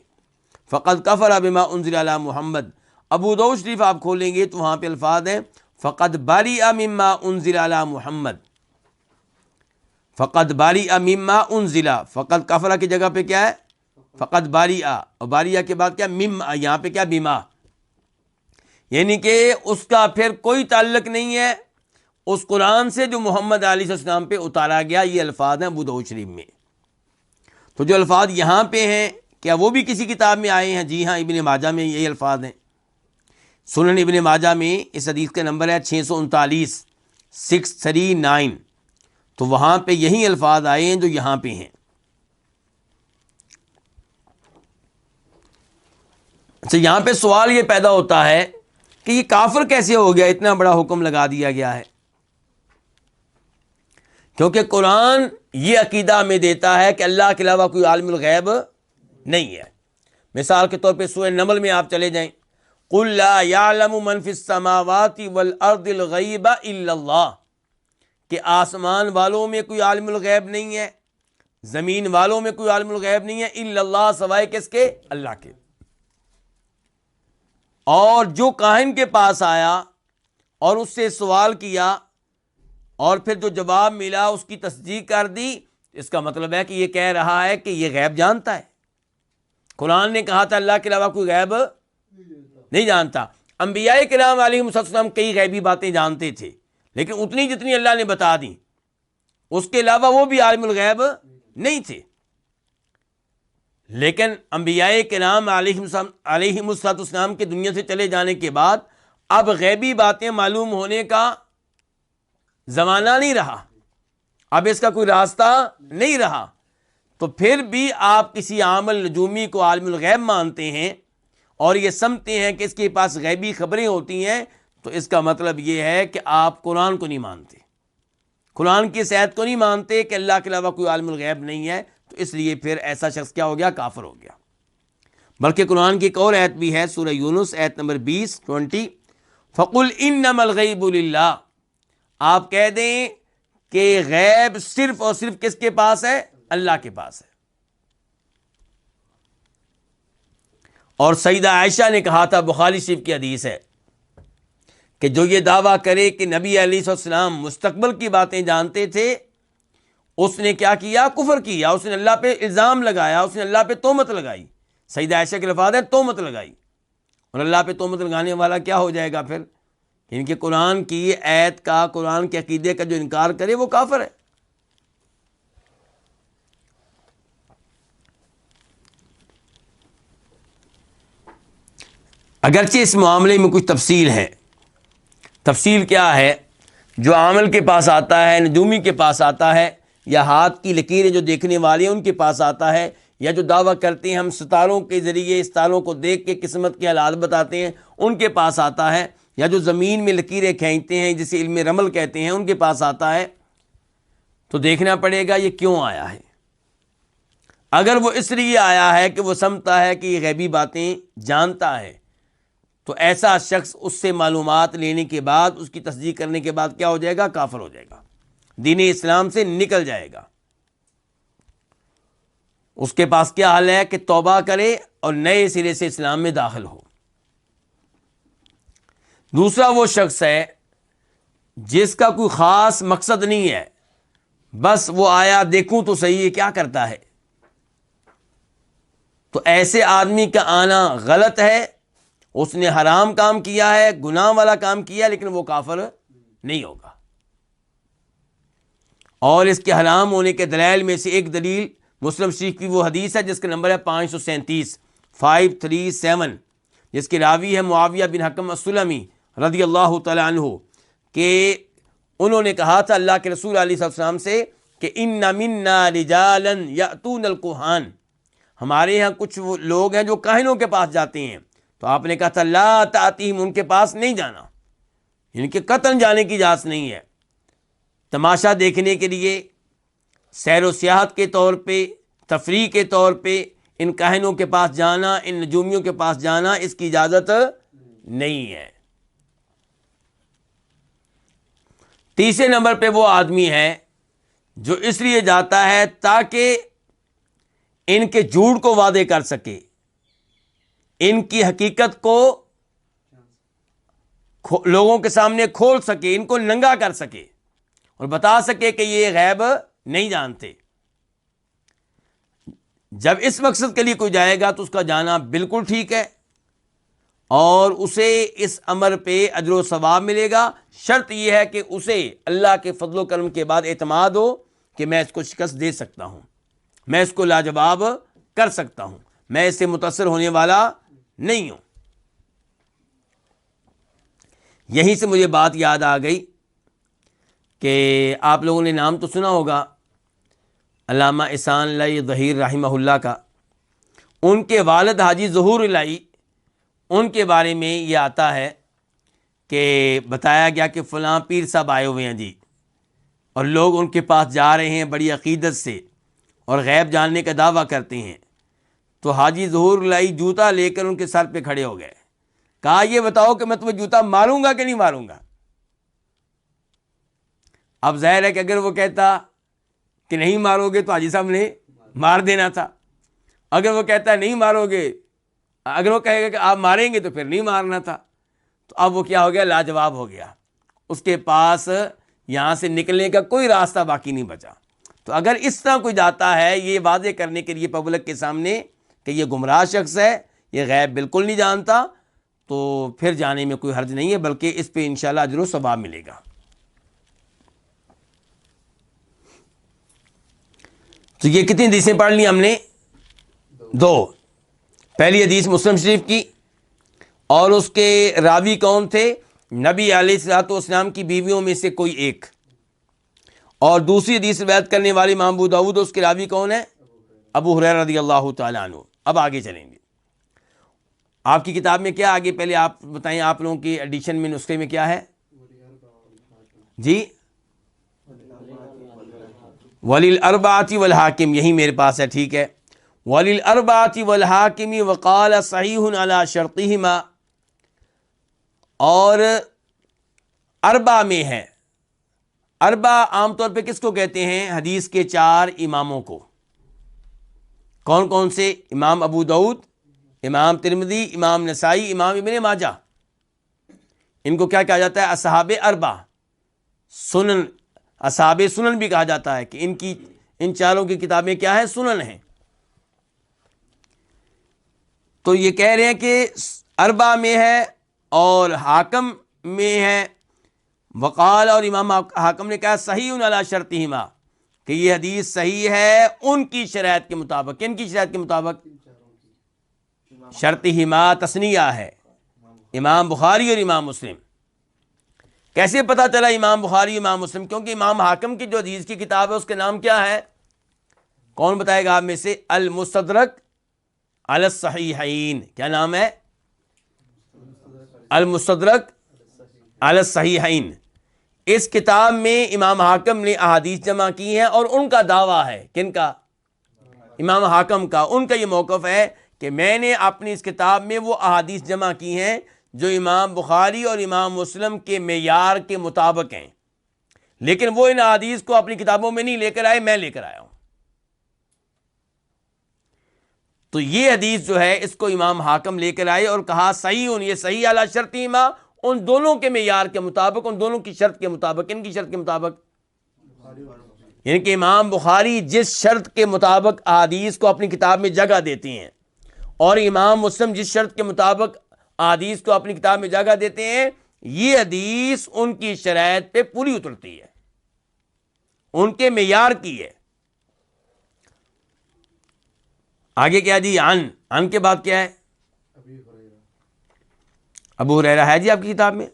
فقد کفر بما انزل علی محمد۔ ابو داؤد شریف آپ کھولیں گے تو وہاں پہ الفاظ ہیں فقد بریء مما انزل علی محمد، فقد بریء مما انزل، فقد کفر کی جگہ پہ کیا ہے؟ فقد بریء، اور بریء کے بعد کیا؟ مما، یہاں پہ کیا؟ بما، یعنی کہ اس کا پھر کوئی تعلق نہیں ہے اس قرآن سے جو محمد علیہ السلام پہ اتارا گیا۔ یہ الفاظ ہیں ابو داؤد شریف میں۔ تو جو الفاظ یہاں پہ ہیں کیا وہ بھی کسی کتاب میں آئے ہیں؟ جی ہاں، ابن ماجہ میں یہی الفاظ ہیں۔ سنن ابن ماجہ میں اس حدیث کا نمبر ہے 639، 639۔ تو وہاں پہ یہی الفاظ آئے ہیں جو یہاں پہ ہیں۔ اچھا، یہاں پہ سوال یہ پیدا ہوتا ہے کہ یہ کافر کیسے ہو گیا؟ اتنا بڑا حکم لگا دیا گیا ہے۔ کیونکہ قرآن یہ عقیدہ ہمیں دیتا ہے کہ اللہ کے علاوہ کوئی عالم الغیب نہیں ہے۔ مثال کے طور پہ سورہ نمل میں آپ چلے جائیں، قُلْ لَا يَعْلَمُ مَنْ فِي السَّمَاوَاتِ وَالْأَرْضِ الْغَيْبَ إِلَّا اللَّهُ، کہ آسمان والوں میں کوئی عالم الغیب نہیں ہے، زمین والوں میں کوئی عالم الغیب نہیں ہے، الا اللہ، سوائے کس کے؟ اللہ کے۔ اور جو کاہن کے پاس آیا اور اس سے سوال کیا اور پھر جو جواب ملا اس کی تصدیق کر دی، اس کا مطلب ہے کہ یہ کہہ رہا ہے کہ یہ غیب جانتا ہے۔ قرآن نے کہا تھا اللہ کے علاوہ کوئی غیب نہیں جانتا۔ انبیاء کرام علیہم السلام کئی غیبی باتیں جانتے تھے، لیکن اتنی جتنی اللہ نے بتا دی، اس کے علاوہ وہ بھی عالم الغیب نہیں تھے۔ لیکن انبیاء کرام علیہم السلام کے دنیا سے چلے جانے کے بعد اب غیبی باتیں معلوم ہونے کا زمانہ نہیں رہا، اب اس کا کوئی راستہ نہیں رہا۔ تو پھر بھی آپ کسی عام النجومی کو عالم الغیب مانتے ہیں اور یہ سمجھتے ہیں کہ اس کے پاس غیبی خبریں ہوتی ہیں، تو اس کا مطلب یہ ہے کہ آپ قرآن کو نہیں مانتے، قرآن کی اس آیت کو نہیں مانتے کہ اللہ کے علاوہ کوئی عالم الغیب نہیں ہے۔ تو اس لیے پھر ایسا شخص کیا ہو گیا؟ کافر ہو گیا۔ بلکہ قرآن کی ایک اور آیت بھی ہے، سورہ یونس آیت نمبر 20 فَقُلْ إِنَّمَا الْغَيْبُ لِلَّهِ، آپ کہہ دیں کہ غیب صرف اور صرف کس کے پاس ہے؟ اللہ کے پاس ہے۔ اور سیدہ عائشہ نے کہا تھا، بخاری شریف کی حدیث ہے، کہ جو یہ دعویٰ کرے کہ نبی علیہ السلام مستقبل کی باتیں جانتے تھے، اس نے کیا کیا؟ کفر کیا، اس نے اللہ پہ الزام لگایا، اس نے اللہ پہ تہمت لگائی۔ سیدہ عائشہ کے الفاظ ہے تہمت لگائی، اور اللہ پہ تہمت لگانے والا کیا ہو جائے گا پھر؟ ان کے قرآن کی آیت کا، قرآن کے عقیدے کا جو انکار کرے وہ کافر ہے۔ اگرچہ اس معاملے میں کچھ تفصیل ہے۔ تفصیل کیا ہے؟ جو عامل کے پاس آتا ہے، نجومی کے پاس آتا ہے، یا ہاتھ کی لکیریں جو دیکھنے والے ہیں ان کے پاس آتا ہے، یا جو دعویٰ کرتے ہیں ہم ستاروں کے ذریعے ستاروں کو دیکھ کے قسمت کے حالات بتاتے ہیں، ان کے پاس آتا ہے، یا جو زمین میں لکیریں کھینچتے ہیں جسے علم رمل کہتے ہیں، ان کے پاس آتا ہے، تو دیکھنا پڑے گا یہ کیوں آیا ہے۔ اگر وہ اس لیے آیا ہے کہ وہ سمجھتا ہے کہ یہ غیبی باتیں جانتا ہے، تو ایسا شخص اس سے معلومات لینے کے بعد، اس کی تصدیق کرنے کے بعد کیا ہو جائے گا؟ کافر ہو جائے گا، دین اسلام سے نکل جائے گا۔ اس کے پاس کیا حل ہے کہ توبہ کرے اور نئے سرے سے اسلام میں داخل ہو۔ دوسرا وہ شخص ہے جس کا کوئی خاص مقصد نہیں ہے، بس وہ آیا دیکھوں تو صحیح ہے کیا کرتا ہے. تو ایسے آدمی کا آنا غلط ہے. اس نے حرام کام کیا ہے, گناہ والا کام کیا, لیکن وہ کافر نہیں ہوگا. اور اس کے حرام ہونے کے دلائل میں سے ایک دلیل مسلم شریف کی وہ حدیث ہے جس کا نمبر ہے 537 537, جس کے راوی ہے معاویہ بن حکم السلمی رضی اللہ تعالی عنہ, کہ انہوں نے کہا تھا اللہ کے رسول علیہ السلام سے کہ ان منا رجالا یاتون الکہان, ہمارے یہاں کچھ وہ لوگ ہیں جو کاہنوں کے پاس جاتے ہیں. تو آپ نے کہا تھا لا تاتیہم, ان کے پاس نہیں جانا, ان کے قطعاً جانے کی اجازت نہیں ہے. تماشا دیکھنے کے لیے, سیر و سیاحت کے طور پہ, تفریح کے طور پہ ان کاہنوں کے پاس جانا, ان نجومیوں کے پاس جانا, اس کی اجازت نہیں ہے. تیسرے نمبر پہ وہ آدمی ہے جو اس لیے جاتا ہے تاکہ ان کے جھوٹ کو واضح کر سکے, ان کی حقیقت کو لوگوں کے سامنے کھول سکے, ان کو ننگا کر سکے اور بتا سکے کہ یہ غیب نہیں جانتے. جب اس مقصد کے لیے کوئی جائے گا تو اس کا جانا بالکل ٹھیک ہے اور اسے اس امر پہ اجر و ثواب ملے گا. شرط یہ ہے کہ اسے اللہ کے فضل و کرم کے بعد اعتماد ہو کہ میں اس کو شکست دے سکتا ہوں, میں اس کو لاجواب کر سکتا ہوں, میں اس سے متاثر ہونے والا نہیں ہوں. یہیں سے مجھے بات یاد آ گئی کہ آپ لوگوں نے نام تو سنا ہوگا علامہ احسان اللہ ظہیر رحمہ اللہ کا. ان کے والد حاجی ظہور اللہ, ان کے بارے میں یہ آتا ہے کہ بتایا گیا کہ فلاں پیر صاحب آئے ہوئے ہیں جی, اور لوگ ان کے پاس جا رہے ہیں بڑی عقیدت سے اور غیب جاننے کا دعویٰ کرتے ہیں. تو حاجی ظہور اللہ جوتا لے کر ان کے سر پہ کھڑے ہو گئے, کہا یہ بتاؤ کہ میں تمہیں جوتا ماروں گا کہ نہیں ماروں گا. اب ظاہر ہے کہ اگر وہ کہتا کہ نہیں مارو گے تو حاجی صاحب نے مار دینا تھا, اگر وہ کہتا ہے نہیں مارو گے, اگر وہ کہے گا کہ آپ ماریں گے تو پھر نہیں مارنا تھا. تو اب وہ کیا ہو گیا, لاجواب ہو گیا, اس کے پاس یہاں سے نکلنے کا کوئی راستہ باقی نہیں بچا. تو اگر اس طرح کوئی جاتا ہے یہ واضح کرنے کے لیے پبلک کے سامنے کہ یہ گمراہ شخص ہے, یہ غیب بالکل نہیں جانتا, تو پھر جانے میں کوئی حرج نہیں ہے, بلکہ اس پہ انشاءاللہ اجر و ثواب ملے گا. تو یہ کتنی حدیثیں پڑھ لی ہم نے؟ 2. پہلی حدیث مسلم شریف کی, اور اس کے راوی کون تھے؟ نبی علیہ الصلوۃ والسلام کی بیویوں میں سے کوئی ایک. اور دوسری حدیث روایت کرنے والی امام ابو داؤد, اس کے راوی کون ہے؟ ابو ہریرہ رضی اللہ تعالیٰ عنہ. اب آگے چلیں گے. آپ کی کتاب میں کیا آگے پہلے آپ بتائیں, آپ لوگوں کی ایڈیشن میں نسخے میں کیا ہے جی؟ وَلِلْأَرْبَعَةِ وَالْحَاكِمِ, یہی میرے پاس ہے, ٹھیک ہے. وَلِلْأَرْبَعَةِ وَالْحَاكِمِ وَقَالَ صَحِيحٌ عَلَى شَرْطِهِمَا, اور اربع میں ہے. اربع عام طور پہ کس کو کہتے ہیں؟ حدیث کے 4 اماموں کو. کون کون سے؟ امام ابو داؤد, امام ترمذی, امام نسائی, امام ابن ماجہ. ان کو کیا کہا جاتا ہے؟ اصحاب اربع, سنن, اصحاب سنن بھی کہا جاتا ہے کہ ان چاروں کی کتابیں کیا ہیں؟ سنن ہیں. تو یہ کہہ رہے ہیں کہ اربع میں ہے اور حاکم میں ہے. وقال, اور امام حاکم نے کہا صحیح علی شرطہما, کہ یہ حدیث صحیح ہے ان کی شرائط کے مطابق. کن کی شرائط کے مطابق؟ شرطہما تثنیہ ہے, امام بخاری اور امام مسلم. کیسے پتا چلا امام بخاری امام مسلم؟ کیونکہ امام حاکم کی جو حدیث کی کتاب ہے اس کے نام کیا ہے؟ کون بتائے گا آپ میں سے؟ المستدرک علی الصحیحین. کیا نام ہے؟ المستدرک علی الصحیحین. اس کتاب میں امام حاکم نے احادیث جمع کی ہیں اور ان کا دعویٰ ہے. کن کا؟ امام حاکم کا. ان کا یہ موقف ہے کہ میں نے اپنی اس کتاب میں وہ احادیث جمع کی ہیں جو امام بخاری اور امام مسلم کے معیار کے مطابق ہیں, لیکن وہ ان احادیث کو اپنی کتابوں میں نہیں لے کر آئے, میں لے کر آیا ہوں. تو یہ حدیث جو ہے اس کو امام حاکم لے کر آئے اور کہا صحیح, یہ صحیح علی شرطہما, ان دونوں کے معیار کے مطابق, ان دونوں کی شرط کے مطابق. ان کی شرط کے مطابق یعنی کہ امام بخاری جس شرط کے مطابق احادیث کو اپنی کتاب میں جگہ دیتے ہیں اور امام مسلم جس شرط کے مطابق احادیث کو اپنی کتاب میں جگہ دیتے ہیں، یہ حدیث ان کی شرائط پہ پوری اترتی ہے، ان کے معیار کی ہے۔ آگے کیا جی؟ عن کے بعد کیا ہے؟ ابو ہریرہ ہے جی آپ کی کتاب میں؟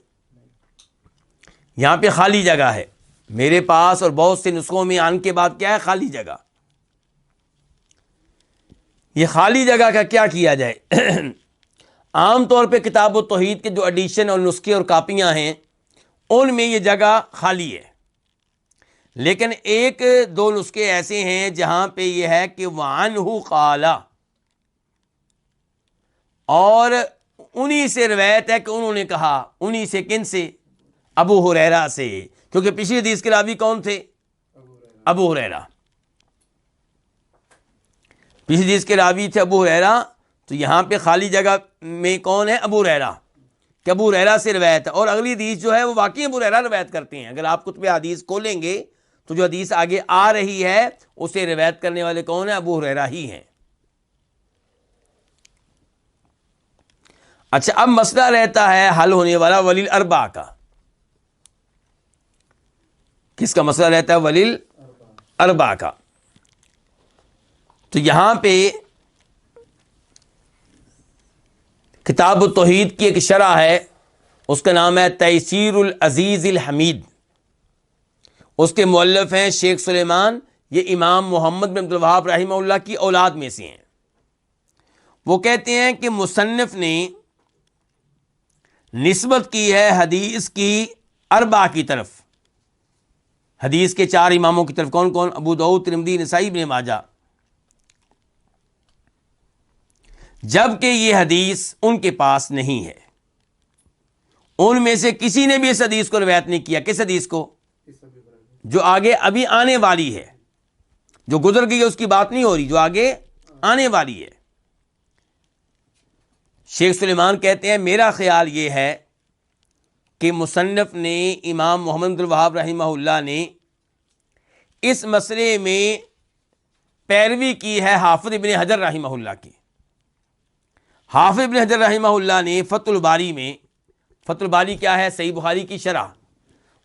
یہاں پہ خالی جگہ ہے میرے پاس، اور بہت سے نسخوں میں عن کے بعد کیا ہے؟ خالی جگہ۔ یہ خالی جگہ کا کیا کیا جائے؟ عام طور پہ کتاب و توحید کے جو ایڈیشن اور نسخے اور کاپیاں ہیں ان میں یہ جگہ خالی ہے، لیکن ایک دو نسخے ایسے ہیں جہاں پہ یہ ہے کہ وعنہ قال، اور انہی سے روایت ہے کہ انہوں نے کہا۔ انہی سے کن سے؟ ابو ہریرہ سے، کیونکہ پچھلی حدیث کے راوی کون تھے؟ ابو ہریرہ۔ پچھلی حدیث کے راوی تھے ابو ہریرہ، تو یہاں پہ خالی جگہ میں کون ہے؟ ابو ہریرہ، کہ ابو ہریرہ سے روایت ہے۔ اور اگلی حدیث جو ہے وہ واقعی ابو ہریرہ روایت کرتے ہیں۔ اگر آپ کتب حدیث کھولیں گے تو جو حدیث آگے آ رہی ہے اسے روایت کرنے والے کون ہیں؟ ابو ہریرہ ہی ہیں۔ اچھا، اب مسئلہ رہتا ہے حل ہونے والا ولیل اربع کا۔ کس کا مسئلہ رہتا ہے؟ ولیل اربع کا۔ تو یہاں پہ کتاب التوحید کی ایک شرح ہے، اس کا نام ہے تیسیر العزیز الحمید، اس کے مؤلف ہیں شیخ سلیمان، یہ امام محمد بن عبد الوہاب رحمہ اللہ کی اولاد میں سے ہیں۔ وہ کہتے ہیں کہ مصنف نے نسبت کی ہے حدیث کی اربع کی طرف، حدیث کے چار اماموں کی طرف۔ کون کون؟ ابو داؤد، ترمذی، نسائی، ابن ماجہ، جبکہ یہ حدیث ان کے پاس نہیں ہے۔ ان میں سے کسی نے بھی اس حدیث کو روایت نہیں کیا۔ کس حدیث کو؟ جو آگے ابھی آنے والی ہے، جو گزر گئی ہے اس کی بات نہیں ہو رہی، جو آگے آنے والی ہے۔ شیخ سلیمان کہتے ہیں میرا خیال یہ ہے کہ مصنف نے امام محمد بن عبد الوہاب رحمہ اللہ نے اس مسئلے میں پیروی کی ہے حافظ ابن حجر رحمہ اللہ کی۔ حافظ ابن حجر رحمہ اللہ نے فتح الباری میں، فتح الباری کیا ہے؟ صحیح بخاری کی شرح،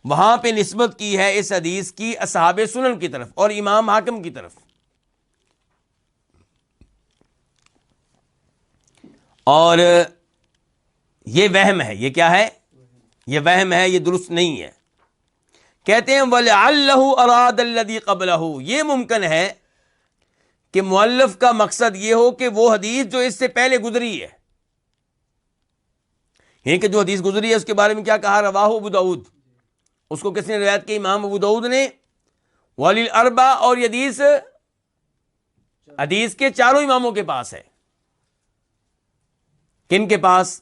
وہاں پہ نسبت کی ہے اس حدیث کی اصحاب سنن کی طرف اور امام حاکم کی طرف، اور یہ وہم ہے۔ یہ کیا ہے؟ یہ وہم ہے، یہ درست نہیں ہے۔ کہتے ہیں وَلَعَلَّهُ أَرَادَ الَّذِي قَبْلَهُ، یہ ممکن ہے کہ مؤلف کا مقصد یہ ہو کہ وہ حدیث جو اس سے پہلے گزری ہے، یعنی کہ جو حدیث گزری ہے اس کے بارے میں کیا کہا؟ رواہ ابو داؤد، اس کو کس نے روایت کی؟ امام ابو داؤد نے۔ ولیل اربع، اور یہ حدیث کے چاروں اماموں کے پاس ہے۔ کن کے پاس؟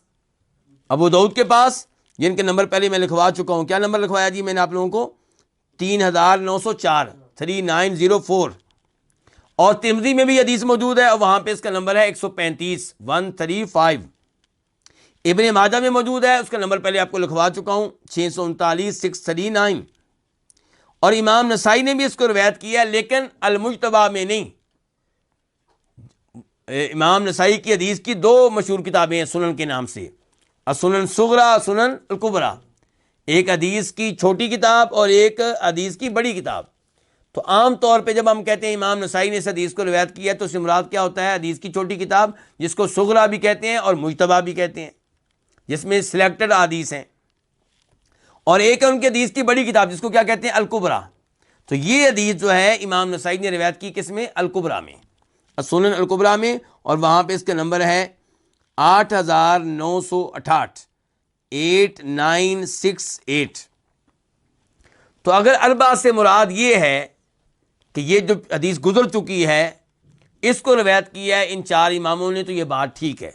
ابو داؤد کے پاس، جن کے نمبر پہلے میں لکھوا چکا ہوں۔ کیا نمبر لکھوایا جی میں نے آپ لوگوں کو؟ 3904، 3904۔ اور ترمذی میں بھی حدیث موجود ہے، اور وہاں پہ اس کا نمبر ہے 135، 135۔ ابن ماجہ میں موجود ہے، اس کا نمبر پہلے آپ کو لکھوا چکا ہوں، 639، 639۔ اور امام نسائی نے بھی اس کو روایت کیا، لیکن المجتبی میں نہیں۔ امام نسائی کی حدیث کی دو مشہور کتابیں ہیں سنن کے نام سے، السنن الصغریٰ، سنن الکبریٰ، ایک حدیث کی چھوٹی کتاب اور ایک حدیث کی بڑی کتاب۔ تو عام طور پہ جب ہم کہتے ہیں امام نسائی نے اس حدیث کو روایت کیا تو اس سے مراد کیا ہوتا ہے؟ حدیث کی چھوٹی کتاب، جس کو صغریٰ بھی کہتے ہیں اور مجتبی بھی کہتے ہیں، جس میں سلیکٹڈ حدیث ہیں، اور ایک ہے ان کی حدیث کی بڑی کتاب جس کو کیا کہتے ہیں؟ الکبریٰ۔ تو یہ حدیث جو ہے امام نسائی نے روایت کی کس میں؟ الکبریٰ میں، السنن الکبریٰ میں، اور وہاں پہ اس کا نمبر ہے 8968، 8968۔ تو اگر اربع سے مراد یہ ہے کہ یہ جو حدیث گزر چکی ہے اس کو روایت کیا ہے ان چار اماموں نے، تو یہ بات ٹھیک ہے۔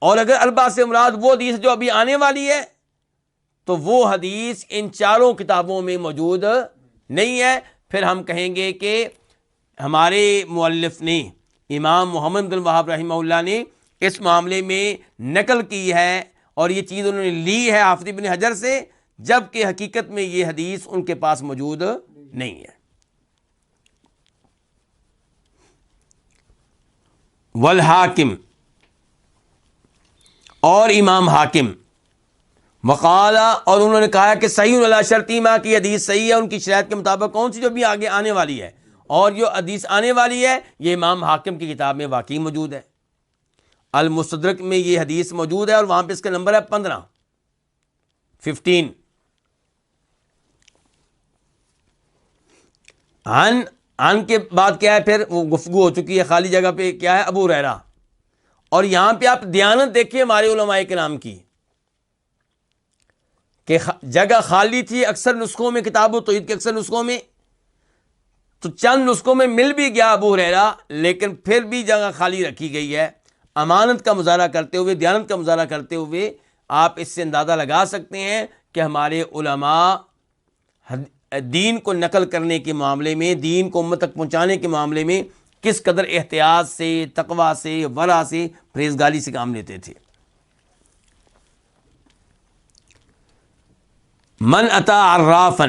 اور اگر اربع سے مراد وہ حدیث جو ابھی آنے والی ہے تو وہ حدیث ان چاروں کتابوں میں موجود نہیں ہے، پھر ہم کہیں گے کہ ہمارے مؤلف نے امام محمد بن الوہاب رحمہ اللہ نے اس معاملے میں نقل کی ہے اور یہ چیز انہوں نے لی ہے حافظ ابن حجر سے، جبکہ حقیقت میں یہ حدیث ان کے پاس موجود نہیں ہے۔ والحاکم، اور امام حاکم، وقال، اور انہوں نے کہا کہ صحیح علی شرط ما کی حدیث صحیح ہے ان کی شرائط کے مطابق. کون سی؟ جو بھی آگے آنے والی ہے. اور جو حدیث آنے والی ہے یہ امام حاکم کی کتاب میں واقعی موجود ہے. المستدرک میں یہ حدیث موجود ہے اور وہاں پہ اس کا نمبر ہے 15. عن کے بعد کیا ہے؟ پھر وہ گفتگو ہو چکی ہے. خالی جگہ پہ کیا ہے؟ ابو ہریرہ. اور یہاں پہ آپ دیانت دیکھیے ہمارے علماء کرام کی کہ جگہ خالی تھی. اکثر نسخوں میں، کتاب التوحید کے اکثر نسخوں میں تو چند نسخوں میں مل بھی گیا ابو ہریرہ، لیکن پھر بھی جگہ خالی رکھی گئی ہے. امانت کا مظاہرہ کرتے ہوئے، دیانت کا مظاہرہ کرتے ہوئے آپ اس سے اندازہ لگا سکتے ہیں کہ ہمارے علماء دین کو نقل کرنے کے معاملے میں، دین کو امت تک پہنچانے کے معاملے میں کس قدر احتیاط سے، تقوی سے، ورع سے، پرہیزگاری سے کام لیتے تھے. من اتا عرافا،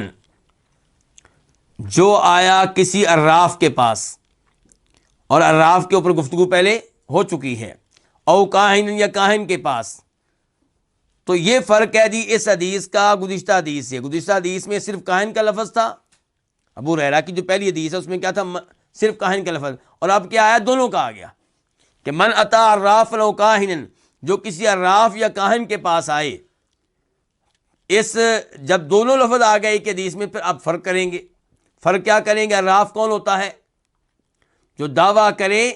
جو آیا کسی عراف کے پاس، اور عراف کے اوپر گفتگو پہلے ہو چکی ہے، او کاہن، یا کاہن کے پاس. تو یہ فرق ہے جی اس حدیث کا گزشتہ حدیث سے. گزشتہ حدیث میں صرف کاہن کا لفظ تھا. ابو ہریرہ کی جو پہلی حدیث ہے اس میں کیا تھا؟ صرف کاہن کا لفظ. اور اب کیا آیا؟ دونوں کا آ گیا کہ من اتا عراف او کاہن، جو کسی عراف یا کاہن کے پاس آئے. اس جب دونوں لفظ آ گئے کہ حدیث میں، پھر آپ فرق کریں گے. فرق کیا کریں گے؟ عراف کون ہوتا ہے؟ جو دعویٰ کرے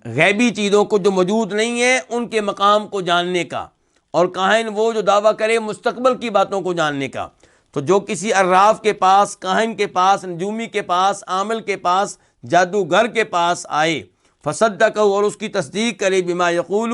غیبی چیزوں کو جو موجود نہیں ہیں ان کے مقام کو جاننے کا، اور کاہن وہ جو دعویٰ کرے مستقبل کی باتوں کو جاننے کا. تو جو کسی عراف کے پاس، کاہن کے پاس، نجومی کے پاس، عامل کے پاس، جادوگر کے پاس آئے، فصدقہ، اور اس کی تصدیق کرے، بما یقول،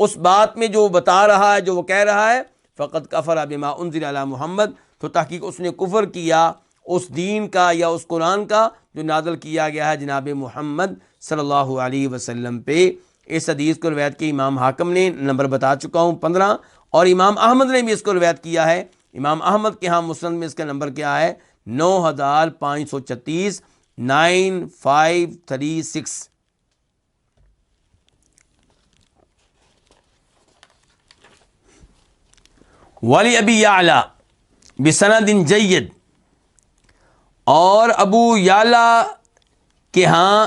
اس بات میں جو وہ بتا رہا ہے، جو وہ کہہ رہا ہے، فقد کفر بما انزل علی محمد، تو تحقیق اس نے کفر کیا اس دین کا یا اس قرآن کا جو نازل کیا گیا ہے جناب محمد صلی اللہ علیہ وسلم پہ. اس حدیث کو روایت کی امام حاکم نے، نمبر بتا چکا ہوں 15، اور امام احمد نے بھی اس کو روایت کیا ہے. امام احمد کے ہاں مسند میں اس کا نمبر کیا ہے؟ 9536، 9536. ولی ابی یعلا بسند جید، اور ابو یعلا کے ہاں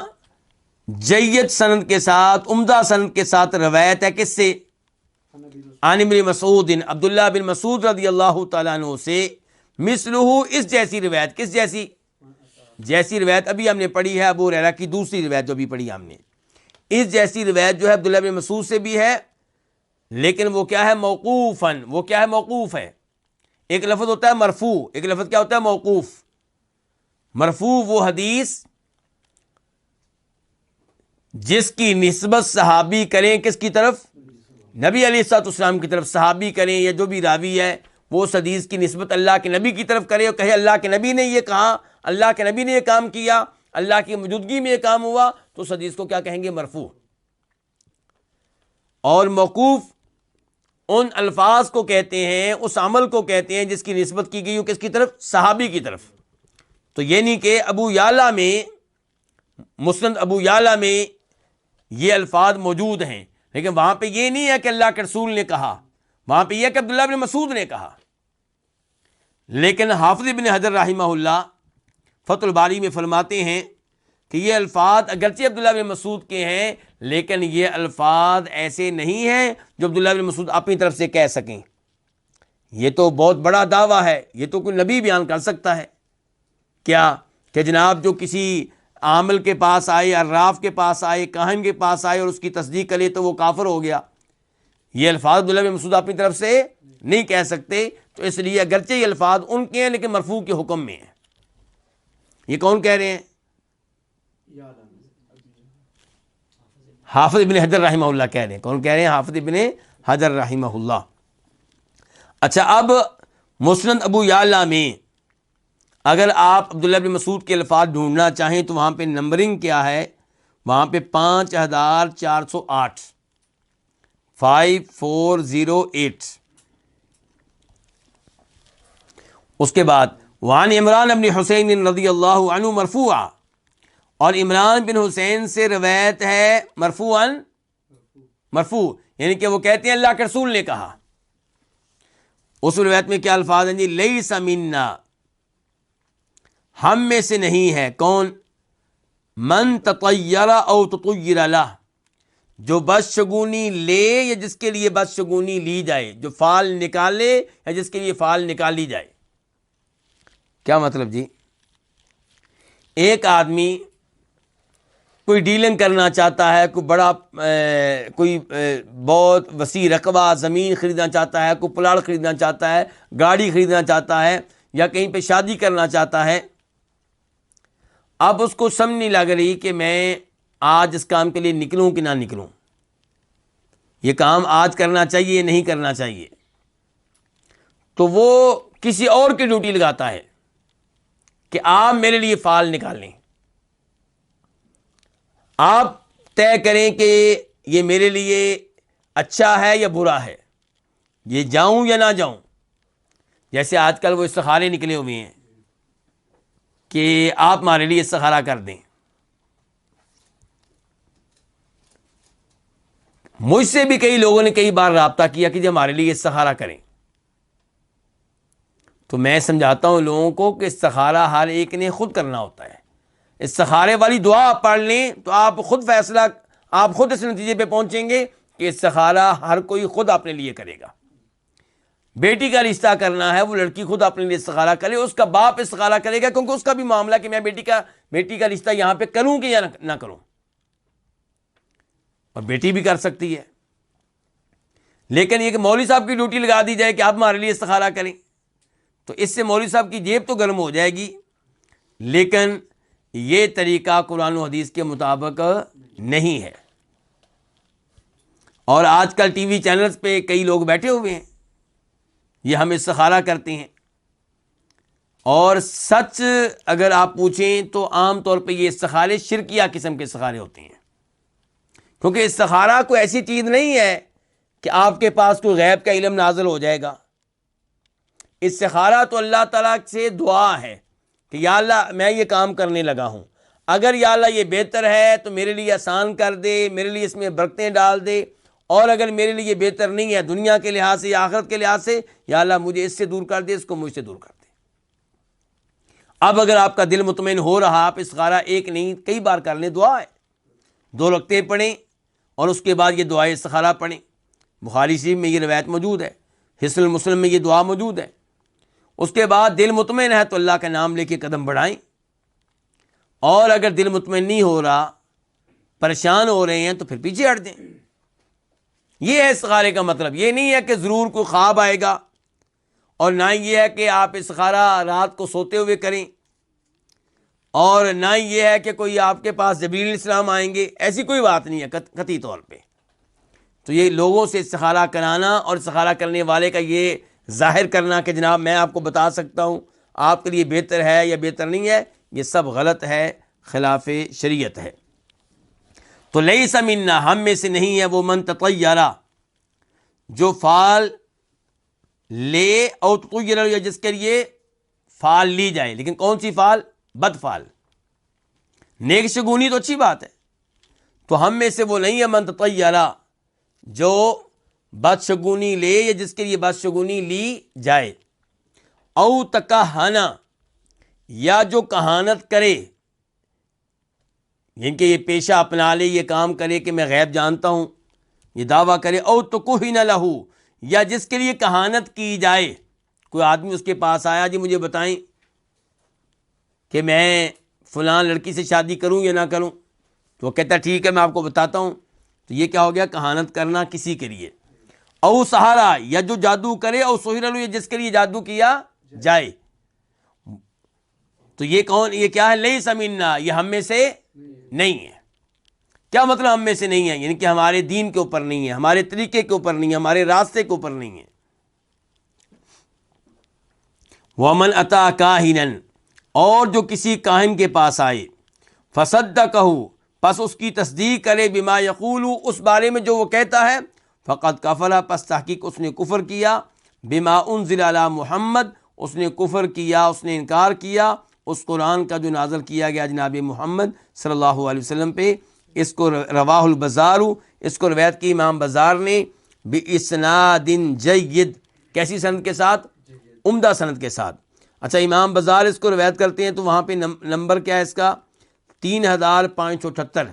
جید سند کے ساتھ، عمدہ سند کے ساتھ روایت ہے. کس سے؟ عن ابن مسعود، عبداللہ بن مسعود رضی اللہ تعالیٰ عنہ سے، مثلہ، اس جیسی روایت. کس جیسی؟ جیسی روایت ابھی ہم نے پڑھی ہے ابو ہریرہ کی دوسری روایت جو بھی پڑھی ہم نے. اس جیسی روایت جو ہے عبداللہ بن مسعود سے بھی ہے، لیکن وہ کیا ہے؟ موقوفاً. وہ کیا ہے؟ موقوف ہے. ایک لفظ ہوتا ہے مرفوع، ایک لفظ کیا ہوتا ہے؟ موقوف. مرفوع وہ حدیث جس کی نسبت صحابی کریں کس کی طرف؟ نبی علیہ الصلوۃ والسلام کی طرف. صحابی کریں یا جو بھی راوی ہے وہ اس حدیث کی نسبت اللہ کے نبی کی طرف کرے اور کہے اللہ کے نبی نے یہ کہا، اللہ کے نبی نے یہ کام کیا، اللہ کی موجودگی میں یہ کام ہوا، تو اس حدیث کو کیا کہیں گے؟ مرفوع. اور موقوف ان الفاظ کو کہتے ہیں، اس عمل کو کہتے ہیں جس کی نسبت کی گئی ہو کس کی طرف؟ صحابی کی طرف. تو یہ نہیں کہ ابو یعلا میں، مسند ابو یعلا میں یہ الفاظ موجود ہیں، لیکن وہاں پہ یہ نہیں ہے کہ اللہ کے رسول نے کہا، وہاں پہ یہ ہے کہ عبداللہ بن مسعود نے کہا. لیکن حافظ ابن حجر رحمہ اللہ فتح الباری میں فرماتے ہیں کہ یہ الفاظ اگرچہ عبداللہ بن مسعود کے ہیں، لیکن یہ الفاظ ایسے نہیں ہیں جو عبداللہ بن مسعود اپنی طرف سے کہہ سکیں. یہ تو بہت بڑا دعویٰ ہے، یہ تو کوئی نبی بیان کر سکتا ہے کیا کہ جناب جو کسی عامل کے پاس آئے، عراف کے پاس آئے، کاہن کے پاس آئے اور اس کی تصدیق کرے تو وہ کافر ہو گیا. یہ الفاظ عبداللہ بن مسعود اپنی طرف سے نہیں کہہ سکتے. تو اس لیے اگرچہ یہ الفاظ ان کے ہیں لیکن مرفوع کے حکم میں ہیں. یہ کون کہہ رہے ہیں؟ حافظ ابن حجر رحمہ اللہ کہہ رہے ہیں. کون کہہ رہے ہیں؟ حافظ ابن حجر رحمہ اللہ. اچھا، اب مسند ابو یعلا میں اگر آپ عبداللہ بن مسعود کے الفاظ ڈھونڈنا چاہیں تو وہاں پہ نمبرنگ کیا ہے؟ وہاں پہ 5408، 5408. اس کے بعد وعن عمران بن حسین رضی اللہ عنہ مرفوعا، اور عمران بن حسین سے روایت ہے مرفوعاً، مرفوع یعنی کہ وہ کہتے ہیں اللہ کے رسول نے کہا. اس روایت میں کیا الفاظ ہیں جی؟ لیس منا، ہم میں سے نہیں ہے. کون؟ من تطیر او تطیر لہ، جو بدشگونی لے یا جس کے لیے بدشگونی لی جائے، جو فال نکالے یا جس کے لیے فال نکالی جائے. کیا مطلب جی؟ ایک آدمی کوئی ڈیلنگ کرنا چاہتا ہے، کوئی بڑا کوئی بہت وسیع رقبہ زمین خریدنا چاہتا ہے، کوئی پلاٹ خریدنا چاہتا ہے، گاڑی خریدنا چاہتا ہے، یا کہیں پہ شادی کرنا چاہتا ہے. اب اس کو سمجھ نہیں لگ رہی کہ میں آج اس کام کے لیے نکلوں کہ نہ نکلوں، یہ کام آج کرنا چاہیے نہیں کرنا چاہیے. تو وہ کسی اور کی ڈیوٹی لگاتا ہے کہ آپ میرے لیے فال نکال لیں، آپ طے کریں کہ یہ میرے لیے اچھا ہے یا برا ہے، یہ جاؤں یا نہ جاؤں. جیسے آج کل وہ استخارے نکلے ہوئے ہیں کہ آپ ہمارے لیے استخارہ کر دیں. مجھ سے بھی کئی لوگوں نے کئی بار رابطہ کیا کہ جی ہمارے لیے استخارہ کریں. تو میں سمجھاتا ہوں لوگوں کو کہ استخارہ ہر ایک نے خود کرنا ہوتا ہے. استخارے والی دعا آپ پڑھ لیں تو آپ خود فیصلہ، آپ خود اس نتیجے پہ پہنچیں گے کہ استخارہ ہر کوئی خود اپنے لیے کرے گا. بیٹی کا رشتہ کرنا ہے، وہ لڑکی خود اپنے لیے استخارہ کرے، اس کا باپ استخارہ کرے گا، کیونکہ اس کا بھی معاملہ کہ میں بیٹی کا رشتہ یہاں پہ کروں کہ یا نہ کروں. اور بیٹی بھی کر سکتی ہے. لیکن یہ کہ مولوی صاحب کی ڈیوٹی لگا دی جائے کہ آپ ہمارے لیے استخارہ کریں، تو اس سے مولوی صاحب کی جیب تو گرم ہو جائے گی، لیکن یہ طریقہ قرآن و حدیث کے مطابق نہیں ہے. اور آج کل ٹی وی چینلز پہ کئی لوگ بیٹھے ہوئے ہیں، یہ ہم استخارہ کرتے ہیں. اور سچ اگر آپ پوچھیں تو عام طور پہ یہ استخارے شرکیہ قسم کے استخارے ہوتے ہیں، کیونکہ استخارہ کوئی ایسی چیز نہیں ہے کہ آپ کے پاس کوئی غیب کا علم نازل ہو جائے گا. استخارہ تو اللہ تعالیٰ سے دعا ہے کہ یا اللہ میں یہ کام کرنے لگا ہوں، اگر یا اللہ یہ بہتر ہے تو میرے لیے آسان کر دے، میرے لیے اس میں برکتیں ڈال دے، اور اگر میرے لیے یہ بہتر نہیں ہے دنیا کے لحاظ سے یا آخرت کے لحاظ سے، یا اللہ مجھے اس سے دور کر دے، اس کو مجھ سے دور کر دے. اب اگر آپ کا دل مطمئن ہو رہا، آپ استخارہ ایک نہیں کئی بار کر لیں، دعا ہے، 2 رکعتیں پڑھیں اور اس کے بعد یہ دعائے استخارہ پڑھیں. بخاری شریف میں یہ روایت موجود ہے، حصن المسلم میں یہ دعا موجود ہے. اس کے بعد دل مطمئن ہے تو اللہ کا نام لے کے قدم بڑھائیں. اور اگر دل مطمئن نہیں ہو رہا، پریشان ہو رہے ہیں، تو پھر پیچھے ہٹ جائیں. یہ ہے استخارے کا مطلب. یہ نہیں ہے کہ ضرور کوئی خواب آئے گا، اور نہ یہ ہے کہ آپ استخارہ رات کو سوتے ہوئے کریں، اور نہ یہ ہے کہ کوئی آپ کے پاس جبریل علیہ السلام آئیں گے. ایسی کوئی بات نہیں ہے قطعی طور پہ. تو یہ لوگوں سے استخارہ کرانا اور استخارہ کرنے والے کا یہ ظاہر کرنا کہ جناب میں آپ کو بتا سکتا ہوں آپ کے لیے بہتر ہے یا بہتر نہیں ہے، یہ سب غلط ہے، خلاف شریعت ہے. تو لیس منا، ہم میں سے نہیں ہے وہ من تطیرہ، جو فال لے او تطیر، یا جس کے لیے فال لی جائے. لیکن کون سی فال؟ بد فال. نیک شگونی تو اچھی بات ہے. تو ہم میں سے وہ نہیں ہے من تطیرہ جو بدشگونی لے یا جس کے لیے بدشگونی لی جائے. او تکہنا، یا جو کہانت کرے، یعنی کہ یہ پیشہ اپنا لے، یہ کام کرے کہ میں غیب جانتا ہوں، یہ دعویٰ کرے. او تکہن لہو، یا جس کے لیے کہانت کی جائے. کوئی آدمی اس کے پاس آیا، جی مجھے بتائیں کہ میں فلاں لڑکی سے شادی کروں یا نہ کروں. تو وہ کہتا ہے ٹھیک ہے میں آپ کو بتاتا ہوں. تو یہ کیا ہو گیا؟ کہانت کرنا کسی کے لیے. او سہارا، یا جو جادو کرے. او سہر لو، یا جس کے لیے جادو کیا جائے. تو یہ کون؟ یہ کیا ہے؟ لیس منا، یہ ہم میں سے نہیں ہے. کیا مطلب ہم میں سے نہیں ہے؟ یعنی کہ ہمارے دین کے اوپر نہیں ہے، ہمارے طریقے کے اوپر نہیں ہے، ہمارے راستے کے اوپر نہیں ہے. ومن اتی کاہنا، اور جو کسی کاہن کے پاس آئے، فصدقہ، پس اس کی تصدیق کرے، بما یقول، اس بارے میں جو وہ کہتا ہے، فقد کفر، پس تحقیق اس نے کفر کیا، بما انزل علی محمد، اس نے کفر کیا، اس نے انکار کیا اس قرآن کا جو نازل کیا گیا جناب محمد صلی اللہ علیہ وسلم پہ، اس کو رواہ البزار، اس کو روایت کی امام بزار نے بِإِسْنَادٍ جَيِّد، کیسی سند کے ساتھ؟ عمدہ سند کے ساتھ۔ اچھا، امام بزار اس کو روایت کرتے ہیں تو وہاں پہ نمبر کیا ہے اس کا؟ 3578،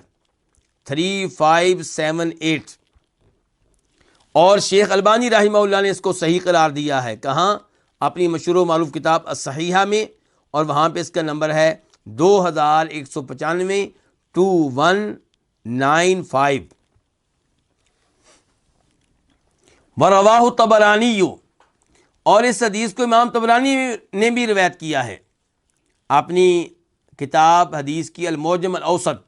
3578۔ اور شیخ البانی رحمہ اللہ نے اس کو صحیح قرار دیا ہے، کہاں؟ اپنی مشہور و معروف کتاب الصحیحہ میں، اور وہاں پہ اس کا نمبر ہے 2195، 2195۔ وَرَوَاهُ الطَّبَرَانِيُّ، اور اس حدیث کو امام طبرانی نے بھی روایت کیا ہے اپنی کتاب حدیث کی المعجم الاوسط۔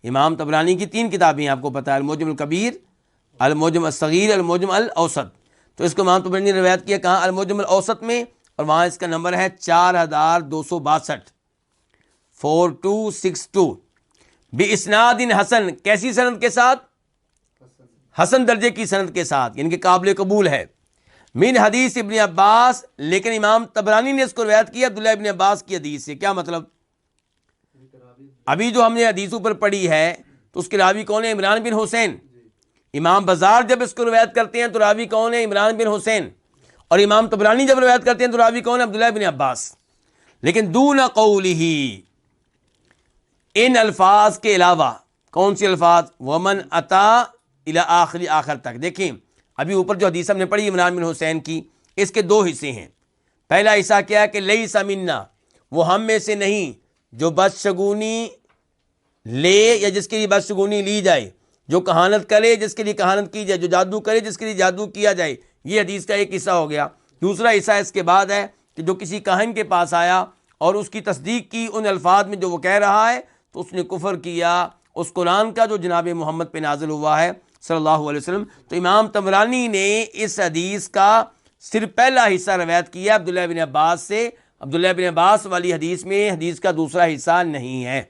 امام طبرانی کی 3 کتابیں ہیں، آپ کو پتہ ہے، المعجم الکبیر، المعجم الصغیر، المعجم الاوسط۔ تو اس کو امام طبرانی نے روایت کیا کہاں؟ المعجم الاوسط میں، اور وہاں اس کا نمبر ہے 4262، 4262، بِإِسْنَادٍ حسن، کیسی سند کے ساتھ؟ حسن درجے کی سند کے ساتھ، یعنی کہ قابل قبول ہے، من حدیث ابن عباس، لیکن امام طبرانی نے اس کو روایت کیا عبداللہ ابن عباس کی حدیث سے۔ کیا مطلب؟ ابھی جو ہم نے حدیثوں پر پڑھی ہے تو اس کے راوی کون ہے؟ عمران بن حسین۔ امام بزار جب اس کو روایت کرتے ہیں تو راوی کون ہے؟ عمران بن حسین۔ اور امام طبرانی جب روایت کرتے ہیں تو راوی کون ہے؟ عبداللہ بن عباس۔ لیکن دون قولہ، ان الفاظ کے علاوہ، کون سی الفاظ؟ ومن اتا الی آخری، آخر تک۔ دیکھیں ابھی اوپر جو حدیث ہم نے پڑھی عمران بن حسین کی، اس کے 2 حصے ہیں۔ پہلا حصہ کیا ہے کہ لیس منا، وہ ہم میں سے نہیں، جو بدشگونی لے یا جس کے لیے بدشگونی لی جائے، جو کہانت کرے جس کے لیے کہانت کی جائے، جو جادو کرے جس کے لیے جادو کیا جائے۔ یہ حدیث کا ایک حصہ ہو گیا۔ دوسرا حصہ اس کے بعد ہے کہ جو کسی کاہن کے پاس آیا اور اس کی تصدیق کی ان الفاظ میں جو وہ کہہ رہا ہے، تو اس نے کفر کیا اس قرآن کا جو جناب محمد پہ نازل ہوا ہے صلی اللہ علیہ وسلم۔ تو امام طبرانی نے اس حدیث کا صرف پہلا حصہ روایت کیا عبداللہ بن عباس سے۔ عبداللہ بن عباس والی حدیث میں حدیث کا دوسرا حصہ نہیں ہے۔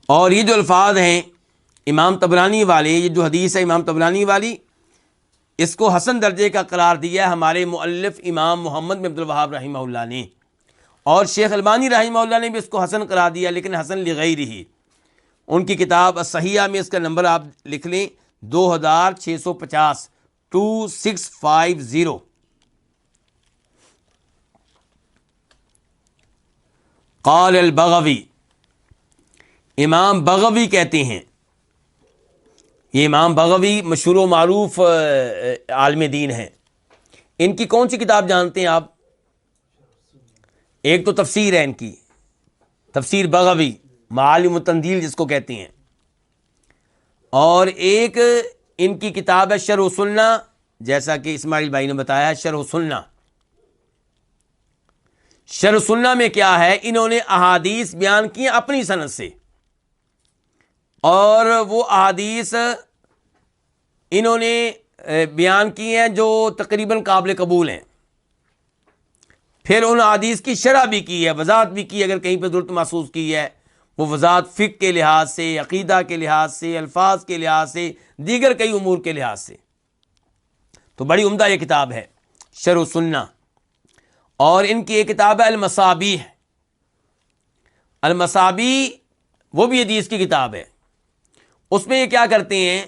اور یہ جو الفاظ ہیں امام طبرانی والے، یہ جو حدیث ہے امام طبرانی والی، اس کو حسن درجے کا قرار دیا ہے ہمارے مؤلف امام محمد بن عبد الوہاب رحمہ اللہ نے، اور شیخ البانی رحمہ اللہ نے بھی اس کو حسن قرار دیا، لیکن حسن لغیرہ۔ ان کی کتاب الصحیحہ میں اس کا نمبر آپ لکھ لیں 2650، 2650۔ قال البغوی، امام بغوی کہتے ہیں، یہ امام بغوی مشہور و معروف عالم دین ہیں۔ ان کی کون سی کتاب جانتے ہیں آپ؟ ایک تو تفسیر ہے ان کی، تفسیر بغوی، معالم التنزیل جس کو کہتے ہیں، اور ایک ان کی کتاب ہے شرح سنہ، جیسا کہ اسماعیل بھائی نے بتایا، شرح سنہ۔ شرح سنہ میں کیا ہے؟ انہوں نے احادیث بیان کی اپنی سند سے، اور وہ احادیث انہوں نے بیان کی ہیں جو تقریباً قابل قبول ہیں۔ پھر ان احادیث کی شرح بھی کی ہے، وضاحت بھی کی، اگر کہیں پہ ضرورت محسوس کی ہے، وہ وضاحت فقہ کے لحاظ سے، عقیدہ کے لحاظ سے، الفاظ کے لحاظ سے، دیگر کئی امور کے لحاظ سے۔ تو بڑی عمدہ یہ کتاب ہے شرح سنہ۔ اور ان کی ایک کتاب ہے المصابیح۔ المصابیح وہ بھی حدیث کی کتاب ہے۔ اس میں یہ کیا کرتے ہیں؟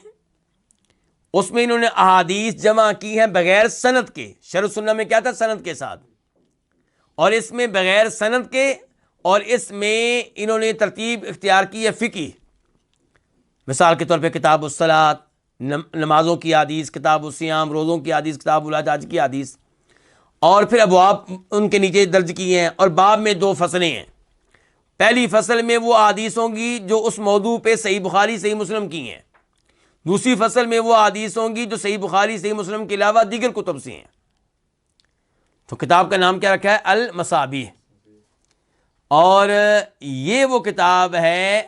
اس میں انہوں نے احادیث جمع کی ہیں بغیر سند کے۔ شرح سنہ میں کیا تھا؟ سند کے ساتھ، اور اس میں بغیر سند کے، اور اس میں انہوں نے ترتیب اختیار کی ہے فقہی۔ مثال کے طور پہ کتاب الصلاۃ، نمازوں کی حدیث، کتاب الصیام، روزوں کی حدیث، کتاب الحج کی حدیث، اور پھر ابواب ان کے نیچے درج کیے ہیں، اور باب میں 2 فصلیں ہیں۔ پہلی فصل میں وہ احادیث ہوں گی جو اس موضوع پہ صحیح بخاری صحیح مسلم کی ہیں، دوسری فصل میں وہ احادیث ہوں گی جو صحیح بخاری صحیح مسلم کے علاوہ دیگر کتب سے ہیں۔ تو کتاب کا نام کیا رکھا ہے؟ المصابیح۔ اور یہ وہ کتاب ہے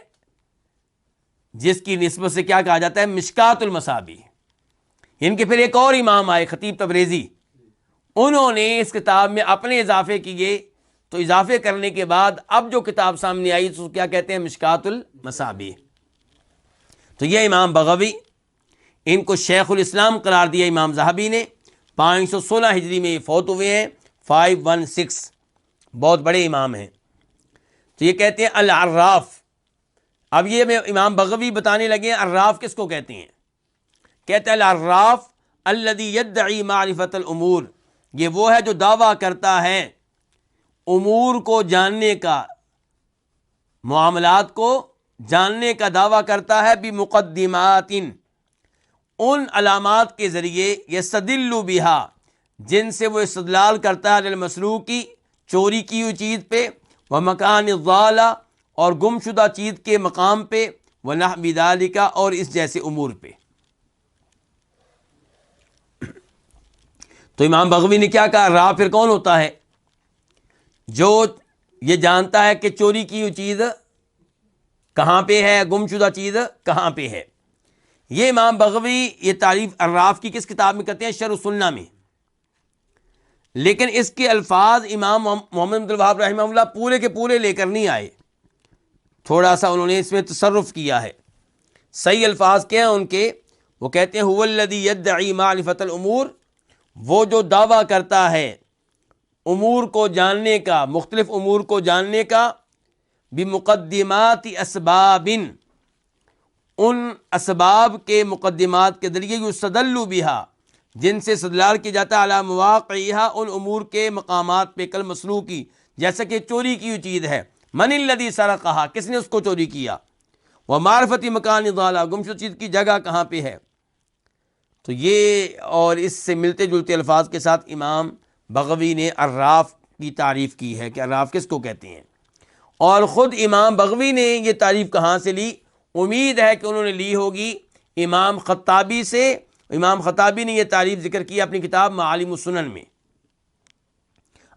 جس کی نسبت سے کیا کہا جاتا ہے؟ مشکات المصابیح۔ ان کے پھر ایک اور امام آئے، خطیب تبریزی، انہوں نے اس کتاب میں اپنے اضافے کیے، تو اضافے کرنے کے بعد اب جو کتاب سامنے آئی تو کیا کہتے ہیں؟ مشکات المصابیح۔ تو یہ امام بغوی، ان کو شیخ الاسلام قرار دیا امام ذہبی نے، 516 ہجری میں فوت ہوئے ہیں، 516، بہت بڑے امام ہیں. تو یہ کہتے ہیں العراف. اب یہ میں امام بغوی بتانے لگے ہیں عراف کس کو کہتے ہیں. کہتے ہیں العراف الذی یدعی معرفت الامور، یہ وہ ہے جو دعویٰ کرتا ہے امور کو جاننے کا، معاملات کو جاننے کا دعویٰ کرتا ہے بمقدمات، ان علامات کے ذریعے یستدل بہا، جن سے وہ استدلال کرتا ہے المسروقی، چوری کی ہوئی چیز پہ، ومکان الضالہ، اور گم شدہ چیز کے مقام پہ، ونحو ذالک، اور اس جیسے امور پہ. تو امام بغوی نے کیا کہا، راہ پھر کون ہوتا ہے؟ جو یہ جانتا ہے کہ چوری کی ہوئی چیز کہاں پہ ہے، گم شدہ چیز کہاں پہ ہے. یہ امام بغوی یہ تعریف عراف کی کس کتاب میں کرتے ہیں؟ شرح السنہ میں. لیکن اس کے الفاظ امام محمد عبد الوہاب رحمہ اللہ پورے کے پورے لے کر نہیں آئے، تھوڑا سا انہوں نے اس میں تصرف کیا ہے. صحیح الفاظ کیا ہیں ان کے؟ وہ کہتے ہیں هو الذی یدعی معرفت الامور، وہ جو دعویٰ کرتا ہے امور کو جاننے کا، مختلف امور کو جاننے کا، بمقدمات اسباب، ان اسباب کے مقدمات کے ذریعے یستدل بہا، جن سے استدلال کیا جاتا ہے، علی مواقعہا، ان امور کے مقامات پہ، کل مسروقی، جیسا کہ چوری کی ہوئی چیز ہے، من الذی سرقہا، کس نے اس کو چوری کیا، ومعرفت مکان ضالہ، گمشدہ چیز کی جگہ کہاں پہ ہے. تو یہ اور اس سے ملتے جلتے الفاظ کے ساتھ امام بغوی نے عراف کی تعریف کی ہے کہ عراف کس کو کہتے ہیں. اور خود امام بغوی نے یہ تعریف کہاں سے لی؟ امید ہے کہ انہوں نے لی ہوگی امام خطابی سے. امام خطابی نے یہ تعریف ذکر کی اپنی کتاب معالم السنن میں.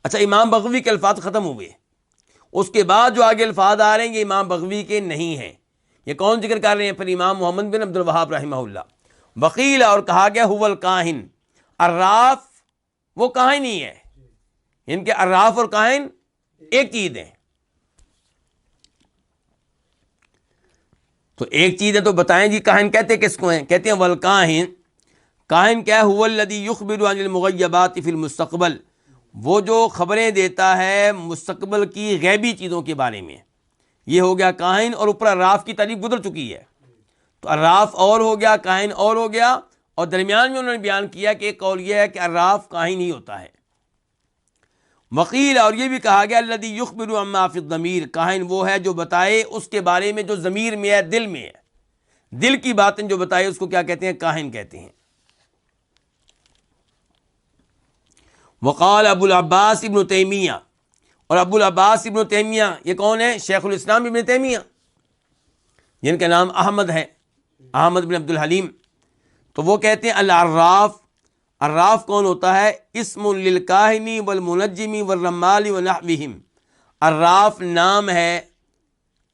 اچھا، امام بغوی کے الفاظ ختم ہوئے، اس کے بعد جو آگے الفاظ آ رہے ہیں یہ امام بغوی کے نہیں ہیں. یہ کون ذکر کر رہے ہیں؟ پھر امام محمد بن عبد الوہاب رحمہ اللہ. وقیل، اور کہا گیا، هو الکاہن، عراف وہ کاہن ہی ہے. ان کے عراف اور کاہن ایک چیز ہیں. تو ایک چیز ہے تو بتائیں جی کاہن کہتے کس کو ہیں؟ کہتے ہیں والکاہن، کاہن کیا ہے؟ هو الذی یخبر عن المغیبات فی المستقبل، وہ جو خبریں دیتا ہے مستقبل کی غیبی چیزوں کے بارے میں. یہ ہو گیا کاہن، اور اوپر عراف کی تعریف گزر چکی ہے. تو عراف اور ہو گیا، کاہن اور ہو گیا، اور درمیان میں انہوں نے بیان کیا کہ ایک قول یہ ہے کہ عراف کاہن ہی ہوتا ہے. وقیل، اور یہ بھی کہا گیا، الذی یخبر عما فی الضمیر، کاہن وہ ہے جو بتائے اس کے بارے میں جو ضمیر میں ہے، دل میں ہے، دل کی باتیں جو بتائے اس کو کیا کہتے ہیں؟ کاہن کہتے ہیں. وقال ابو العباس ابن تیمیہ، اور ابو العباس ابن تیمیہ یہ کون ہے؟ شیخ الاسلام ابن تیمیہ، جن کا نام احمد ہے، احمد بن عبد الحلیم. تو وہ کہتے ہیں العراف، عراف کون ہوتا ہے؟ اسم للکاہن والمنجم والرمال ونحوہم، عراف نام ہے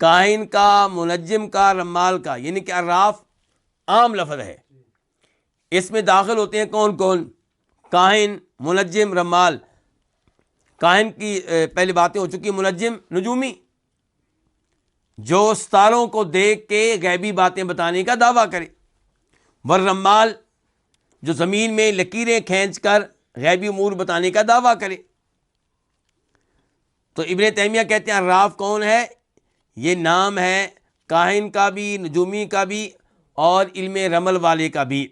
کاہن کا، منجم کا، رمال کا. یعنی کہ عراف عام لفظ ہے، اس میں داخل ہوتے ہیں کون کون؟ کاہن، منجم، رمال. کاہن کی پہلی باتیں ہو چکی، منجم نجومی، جو ستاروں کو دیکھ کے غیبی باتیں بتانے کا دعویٰ کرے، والرمال جو زمین میں لکیریں کھینچ کر غیبی امور بتانے کا دعویٰ کرے. تو ابن تیمیہ کہتے ہیں عراف کون ہے؟ یہ نام ہے کاہن کا بھی، نجومی کا بھی، اور علم رمل والے کا بھی،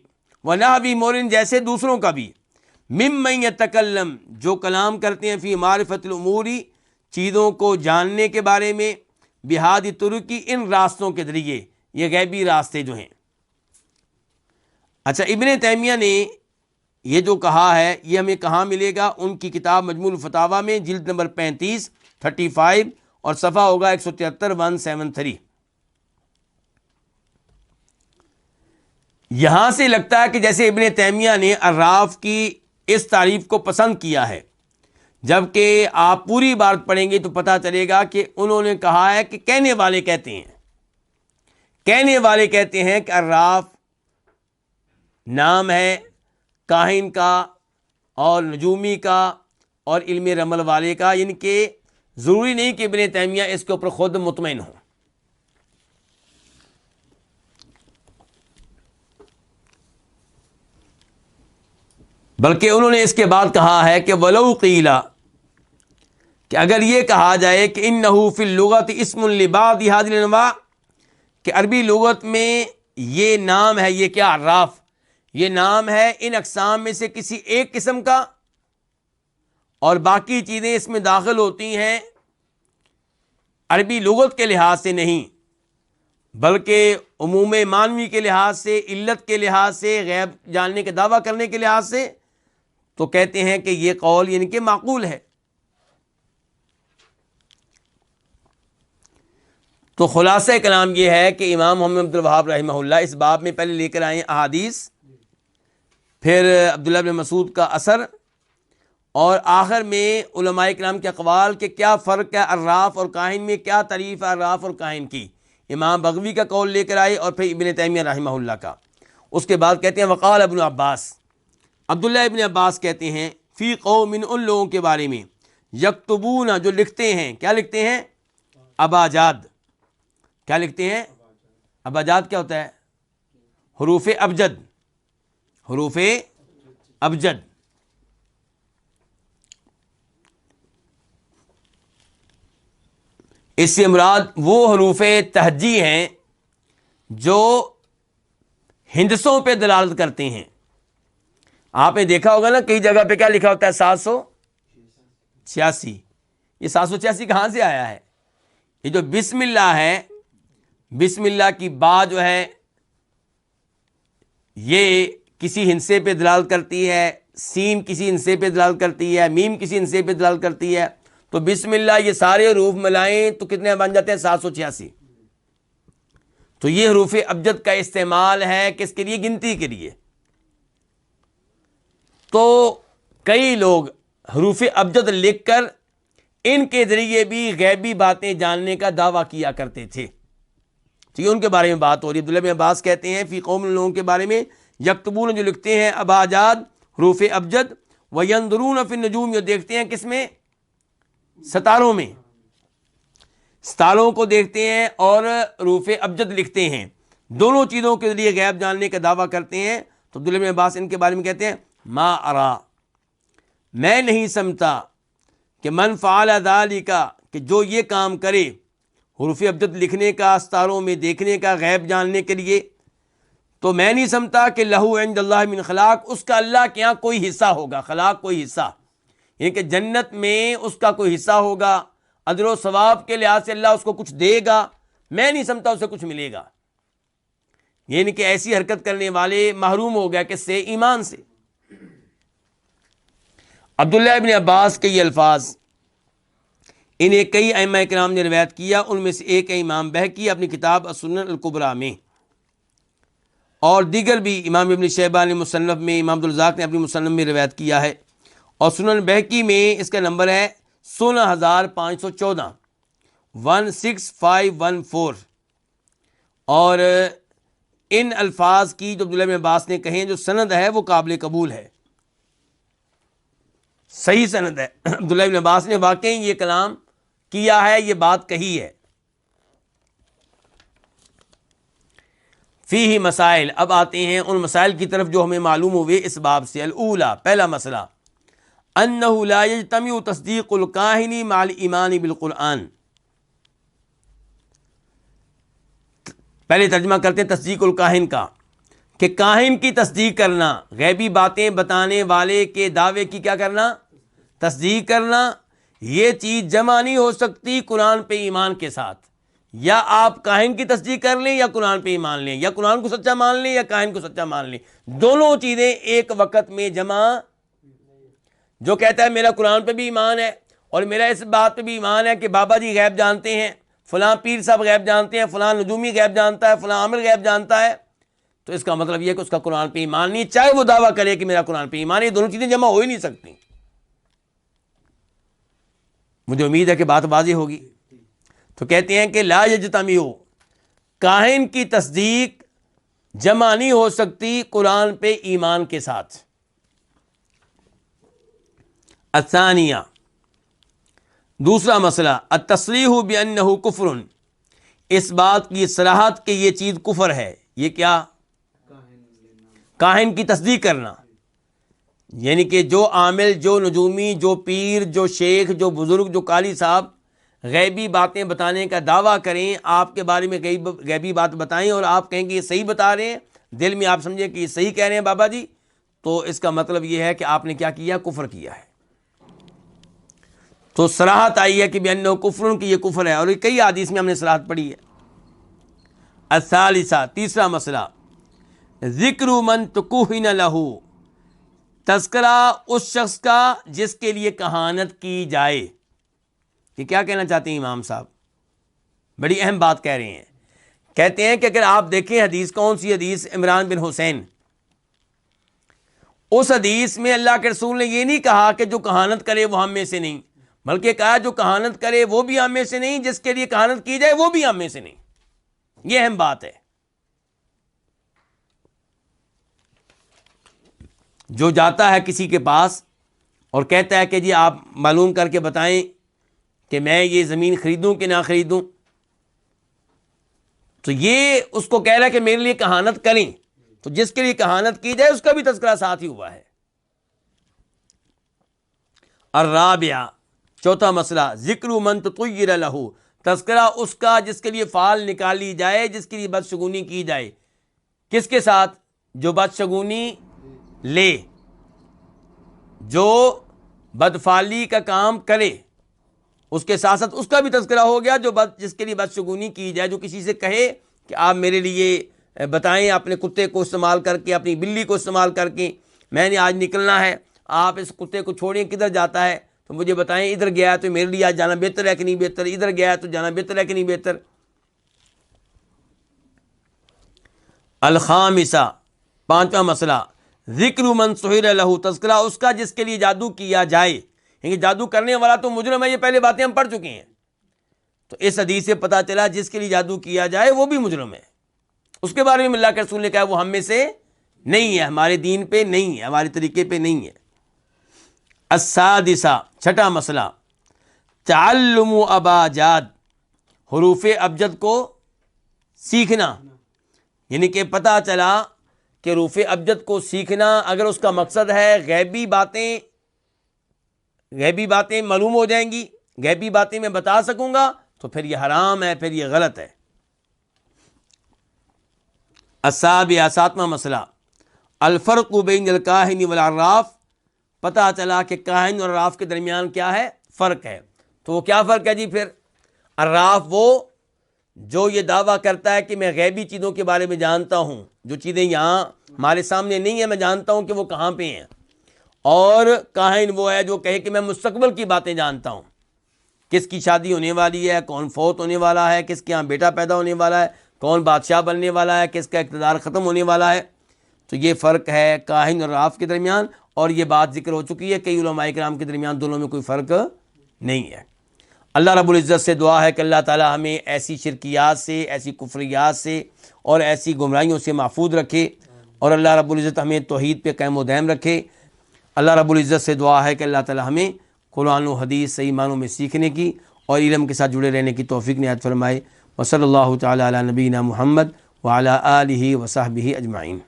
ونحوی مورن، جیسے دوسروں کا بھی، ممن یتکلم، جو کلام کرتے ہیں، فی معرفت الامور، چیزوں کو جاننے کے بارے میں، بہادی طرقی، ان راستوں کے ذریعے، یہ غیبی راستے جو ہیں. اچھا، ابن تیمیہ نے یہ جو کہا ہے یہ ہمیں کہاں ملے گا؟ ان کی کتاب مجموع الفتاوی میں، جلد نمبر 35 اور صفحہ ہوگا 173 173. یہاں سے لگتا ہے کہ جیسے ابن تیمیہ نے عراف کی اس تعریف کو پسند کیا ہے، جبکہ آپ پوری بات پڑھیں گے تو پتہ چلے گا کہ انہوں نے کہا ہے کہ کہنے والے کہتے ہیں، کہنے والے کہتے ہیں کہ عراف نام ہے کاہن کا اور نجومی کا اور علم رمل والے کا. یعنی کہ ضروری نہیں کہ ابن تیمیہ اس کے اوپر خود مطمئن ہوں. بلکہ انہوں نے اس کے بعد کہا ہے کہ ولو قیلا، کہ اگر یہ کہا جائے کہ انہ فی اللغۃ اسم لبعض هذه الانواع، کہ عربی لغت میں یہ نام ہے، یہ کیا عراف، یہ نام ہے ان اقسام میں سے کسی ایک قسم کا، اور باقی چیزیں اس میں داخل ہوتی ہیں عربی لغت کے لحاظ سے نہیں، بلکہ عموم معنوی کے لحاظ سے، علت کے لحاظ سے، غیب جاننے کے دعویٰ کرنے کے لحاظ سے، تو کہتے ہیں کہ یہ قول یعنی کہ معقول ہے۔ تو خلاصہ کلام یہ ہے کہ امام محمد عبد الوہاب رحمہ اللہ اس باب میں پہلے لے کر آئے احادیث، پھر عبداللہ بن مسعود کا اثر، اور آخر میں علماء کرام کے اقوال کہ کیا فرق ہے عراف اور کاہن میں، کیا تعریف ہے عراف اور کاہن کی، امام بغوی کا قول لے کر آئے اور پھر ابن تیمیہ رحمہ اللہ کا۔ اس کے بعد کہتے ہیں وقال ابن عباس، عبداللہ ابن عباس کہتے ہیں فی قوم، ان لوگوں کے بارے میں، یکتبون جو لکھتے ہیں، کیا لکھتے ہیں؟ اباجاد۔ کیا لکھتے ہیں؟ اباجاد کیا ہوتا ہے؟ حروف ابجد، حروف ابجد۔ اس سے مراد وہ حروف تہجی ہیں جو ہندسوں پہ دلالت کرتے ہیں۔ آپ نے دیکھا ہوگا نا کئی جگہ پہ کیا لکھا ہوتا ہے؟ 786۔ یہ 786 کہاں سے آیا ہے؟ یہ جو بسم اللہ ہے، بسم اللہ کی با جو ہے یہ کسی ہندسے پہ دلالت کرتی ہے، سین کسی ہندسے پہ دلالت کرتی ہے، میم کسی ہندسے پہ دلالت کرتی ہے، تو بسم اللہ یہ سارے حروف ملائیں تو کتنے بن جاتے ہیں؟ 786۔ تو یہ حروف ابجد کا استعمال ہے کس کے لیے؟ گنتی کے لیے۔ تو کئی لوگ حروف ابجد لکھ کر ان کے ذریعے بھی غیبی باتیں جاننے کا دعویٰ کیا کرتے تھے۔ ٹھیک ہے، ان کے بارے میں بات ہو رہی ہے۔ عبداللہ بن عباس کہتے ہیں فی قوم، لوگوں کے بارے میں، یکتبون جو لکھتے ہیں اباجاد حروف ابجد، وینظرون فی النجوم جو دیکھتے ہیں کس میں؟ ستاروں میں، ستاروں کو دیکھتے ہیں اور حروف ابجد لکھتے ہیں، دونوں چیزوں کے ذریعے غیب جاننے کا دعویٰ کرتے ہیں۔ تو عبداللہ بن عباس ان کے بارے میں کہتے ہیں ما ارا، میں نہیں سمجھتا کہ من فعل ذالک، کہ جو یہ کام کرے حروف ابجد لکھنے کا، ستاروں میں دیکھنے کا، غیب جاننے کے لیے، تو میں نہیں سمجھتا کہ لہو عند اللہ من خلاق، اس کا اللہ کے یہاں کوئی حصہ ہوگا۔ خلاق کوئی حصہ، یعنی کہ جنت میں اس کا کوئی حصہ ہوگا، اجر و ثواب کے لحاظ سے اللہ اس کو کچھ دے گا، میں نہیں سمجھتا اسے کچھ ملے گا۔ یعنی کہ ایسی حرکت کرنے والے محروم ہو گیا کس سے؟ ایمان سے۔ عبداللہ ابن عباس کے یہ الفاظ انہیں کئی ائمہ کرام نے روایت کیا، ان میں سے ایک ہے امام بہقی اپنی کتاب السنن الکبریٰ میں، اور دیگر بھی امام ابن شیبہ نے مصنف میں، امام عبدالرزاق نے اپنی مصنف میں روایت کیا ہے، اور سنن بہقی میں اس کا نمبر ہے 16514، 16514۔ اور ان الفاظ کی جو عبداللہ بن عباس نے کہیں جو سند ہے وہ قابل قبول ہے، صحیح سند ہے۔ عبداللہ بن عباس نے واقعی یہ کلام کیا ہے، یہ بات کہی ہے۔ فیہ مسائل، اب آتے ہیں ان مسائل کی طرف جو ہمیں معلوم ہوئے اس باب سے۔ الاولی، پہلا مسئلہ، انہ لا یجتمع تصدیق الکاہن مع الایمان بالقرآن۔ پہلے ترجمہ کرتے ہیں تصدیق الکاہن کا، کہ کاہن کی تصدیق کرنا، غیبی باتیں بتانے والے کے دعوے کی کیا کرنا؟ تصدیق کرنا، یہ چیز جمع نہیں ہو سکتی قرآن پہ ایمان کے ساتھ۔ یا آپ کاہن کی تصدیق کر لیں یا قرآن پہ ایمان لیں، یا قرآن کو سچا مان لیں یا کاہن کو سچا مان لیں، دونوں چیزیں ایک وقت میں جمع۔ جو کہتا ہے میرا قرآن پہ بھی ایمان ہے اور میرا اس بات پہ بھی ایمان ہے کہ بابا جی غیب جانتے ہیں، فلاں پیر صاحب غیب جانتے ہیں، فلاں نجومی غیب جانتا ہے، فلاں عامر غیب جانتا ہے، تو اس کا مطلب یہ ہے کہ اس کا قرآن پہ ایمان نہیں، چاہے وہ دعویٰ کرے کہ میرا قرآن پہ ایمان ہے، یہ دونوں چیزیں جمع ہو ہی نہیں سکتی۔ مجھے امید ہے کہ بات واضح ہوگی۔ تو کہتے ہیں کہ لا یجتمع، کاہن کی تصدیق جمع نہیں ہو سکتی قرآن پہ ایمان کے ساتھ۔ الثانیہ، دوسرا مسئلہ، التصریح بانہ کفر، اس بات کی صراحت کہ یہ چیز کفر ہے۔ یہ کیا؟ کاہن کی تصدیق کرنا، یعنی کہ جو عامل، جو نجومی، جو پیر، جو شیخ، جو بزرگ، جو قاری صاحب غیبی باتیں بتانے کا دعویٰ کریں، آپ کے بارے میں غیبی بات بتائیں اور آپ کہیں کہ یہ صحیح بتا رہے ہیں، دل میں آپ سمجھیں کہ یہ صحیح کہہ رہے ہیں بابا جی، تو اس کا مطلب یہ ہے کہ آپ نے کیا کیا؟ کفر کیا ہے۔ تو صراحت آئی ہے کہ بأنہ کفر، کہ یہ کفر ہے، اور یہ کئی حدیث میں ہم نے صراحت پڑھی ہے۔ الثالثہ، تیسرا مسئلہ، ذکر من تکہن لہ، تذکرہ اس شخص کا جس کے لیے کہانت کی جائے۔ کہ کیا کہنا چاہتے ہیں امام صاحب؟ بڑی اہم بات کہہ رہے ہیں۔ کہتے ہیں کہ اگر آپ دیکھیں حدیث، کون سی حدیث؟ عمران بن حسین۔ اس حدیث میں اللہ کے رسول نے یہ نہیں کہا کہ جو کہانت کرے وہ ہم میں سے نہیں، بلکہ کہا جو کہانت کرے وہ بھی ہم میں سے نہیں، جس کے لیے کہانت کی جائے وہ بھی ہم میں سے نہیں۔ یہ اہم بات ہے۔ جو جاتا ہے کسی کے پاس اور کہتا ہے کہ جی آپ معلوم کر کے بتائیں کہ میں یہ زمین خریدوں کہ نہ خریدوں، تو یہ اس کو کہہ رہا ہے کہ میرے لیے کہانت کریں، تو جس کے لیے کہانت کی جائے اس کا بھی تذکرہ ساتھ ہی ہوا ہے۔ الرابعہ، چوتھا مسئلہ، ذکر من تطیر لہ، تذکرہ اس کا جس کے لیے فال نکالی جائے، جس کے لیے بدشگونی کی جائے۔ کس کے ساتھ؟ جو بدشگونی لے، جو بدفعلی کا کام کرے، اس کے ساتھ ساتھ اس کا بھی تذکرہ ہو گیا، جو جس کے لیے بدشگونی کی جائے۔ جو کسی سے کہے کہ آپ میرے لیے بتائیں، اپنے کتے کو استعمال کر کے، اپنی بلی کو استعمال کر کے میں نے آج نکلنا ہے، آپ اس کتے کو چھوڑیں، کدھر جاتا ہے تو مجھے بتائیں، ادھر گیا ہے تو میرے لیے آج جانا بہتر ہے کہ نہیں بہتر، ادھر گیا ہے تو جانا بہتر ہے کہ نہیں بہتر۔ الخامسہ، پانچواں مسئلہ، ذکر من سحر لہ، تذکرہ اس کا جس کے لیے جادو کیا جائے۔ یعنی جادو کرنے والا تو مجرم ہے، یہ پہلے باتیں ہم پڑھ چکے ہیں۔ تو اس حدیث سے پتہ چلا جس کے لیے جادو کیا جائے وہ بھی مجرم ہے۔ اس کے بارے میں اللہ کے رسول نے کہا وہ ہم میں سے نہیں ہے، ہمارے دین پہ نہیں ہے، ہمارے طریقے پہ نہیں ہے۔ السادسہ، چھٹا مسئلہ، تعلم اباجاد، حروف ابجد کو سیکھنا۔ یعنی کہ پتہ چلا کہ حروف ابجد کو سیکھنا اگر اس کا مقصد ہے غیبی باتیں معلوم ہو جائیں گی، غیبی باتیں میں بتا سکوں گا، تو پھر یہ حرام ہے، پھر یہ غلط ہے۔ السابعہ، ساتواں مسئلہ، الفرق بین الکاہن والعراف، پتہ چلا کہ کاہن اور عراف کے درمیان کیا ہے؟ فرق ہے۔ تو وہ کیا فرق ہے جی؟ پھر عراف وہ جو یہ دعویٰ کرتا ہے کہ میں غیبی چیزوں کے بارے میں جانتا ہوں، جو چیزیں یہاں ہمارے سامنے نہیں ہیں میں جانتا ہوں کہ وہ کہاں پہ ہیں۔ اور کاہن وہ ہے جو کہے کہ میں مستقبل کی باتیں جانتا ہوں، کس کی شادی ہونے والی ہے، کون فوت ہونے والا ہے، کس کے یہاں بیٹا پیدا ہونے والا ہے، کون بادشاہ بننے والا ہے، کس کا اقتدار ختم ہونے والا ہے۔ تو یہ فرق ہے کاہن اور عراف کے درمیان، اور یہ بات ذکر ہو چکی ہے کئی علماء کرام کے درمیان، دونوں میں کوئی فرق نہیں ہے۔ اللہ رب العزت سے دعا ہے کہ اللہ تعالی ہمیں ایسی شرکیات سے، ایسی کفریات سے اور ایسی گمراہیوں سے محفوظ رکھے، اور اللہ رب العزت ہمیں توحید پہ قائم و دائم رکھے۔ اللہ رب العزت سے دعا ہے کہ اللہ تعالی ہمیں قرآن و حدیث صحیح معنوں میں سیکھنے کی اور علم کے ساتھ جڑے رہنے کی توفیق عنایت فرمائے۔ وصلی اللہ تعالی علی نبینا محمد وعلی آلہ وصحبہ اجمعین۔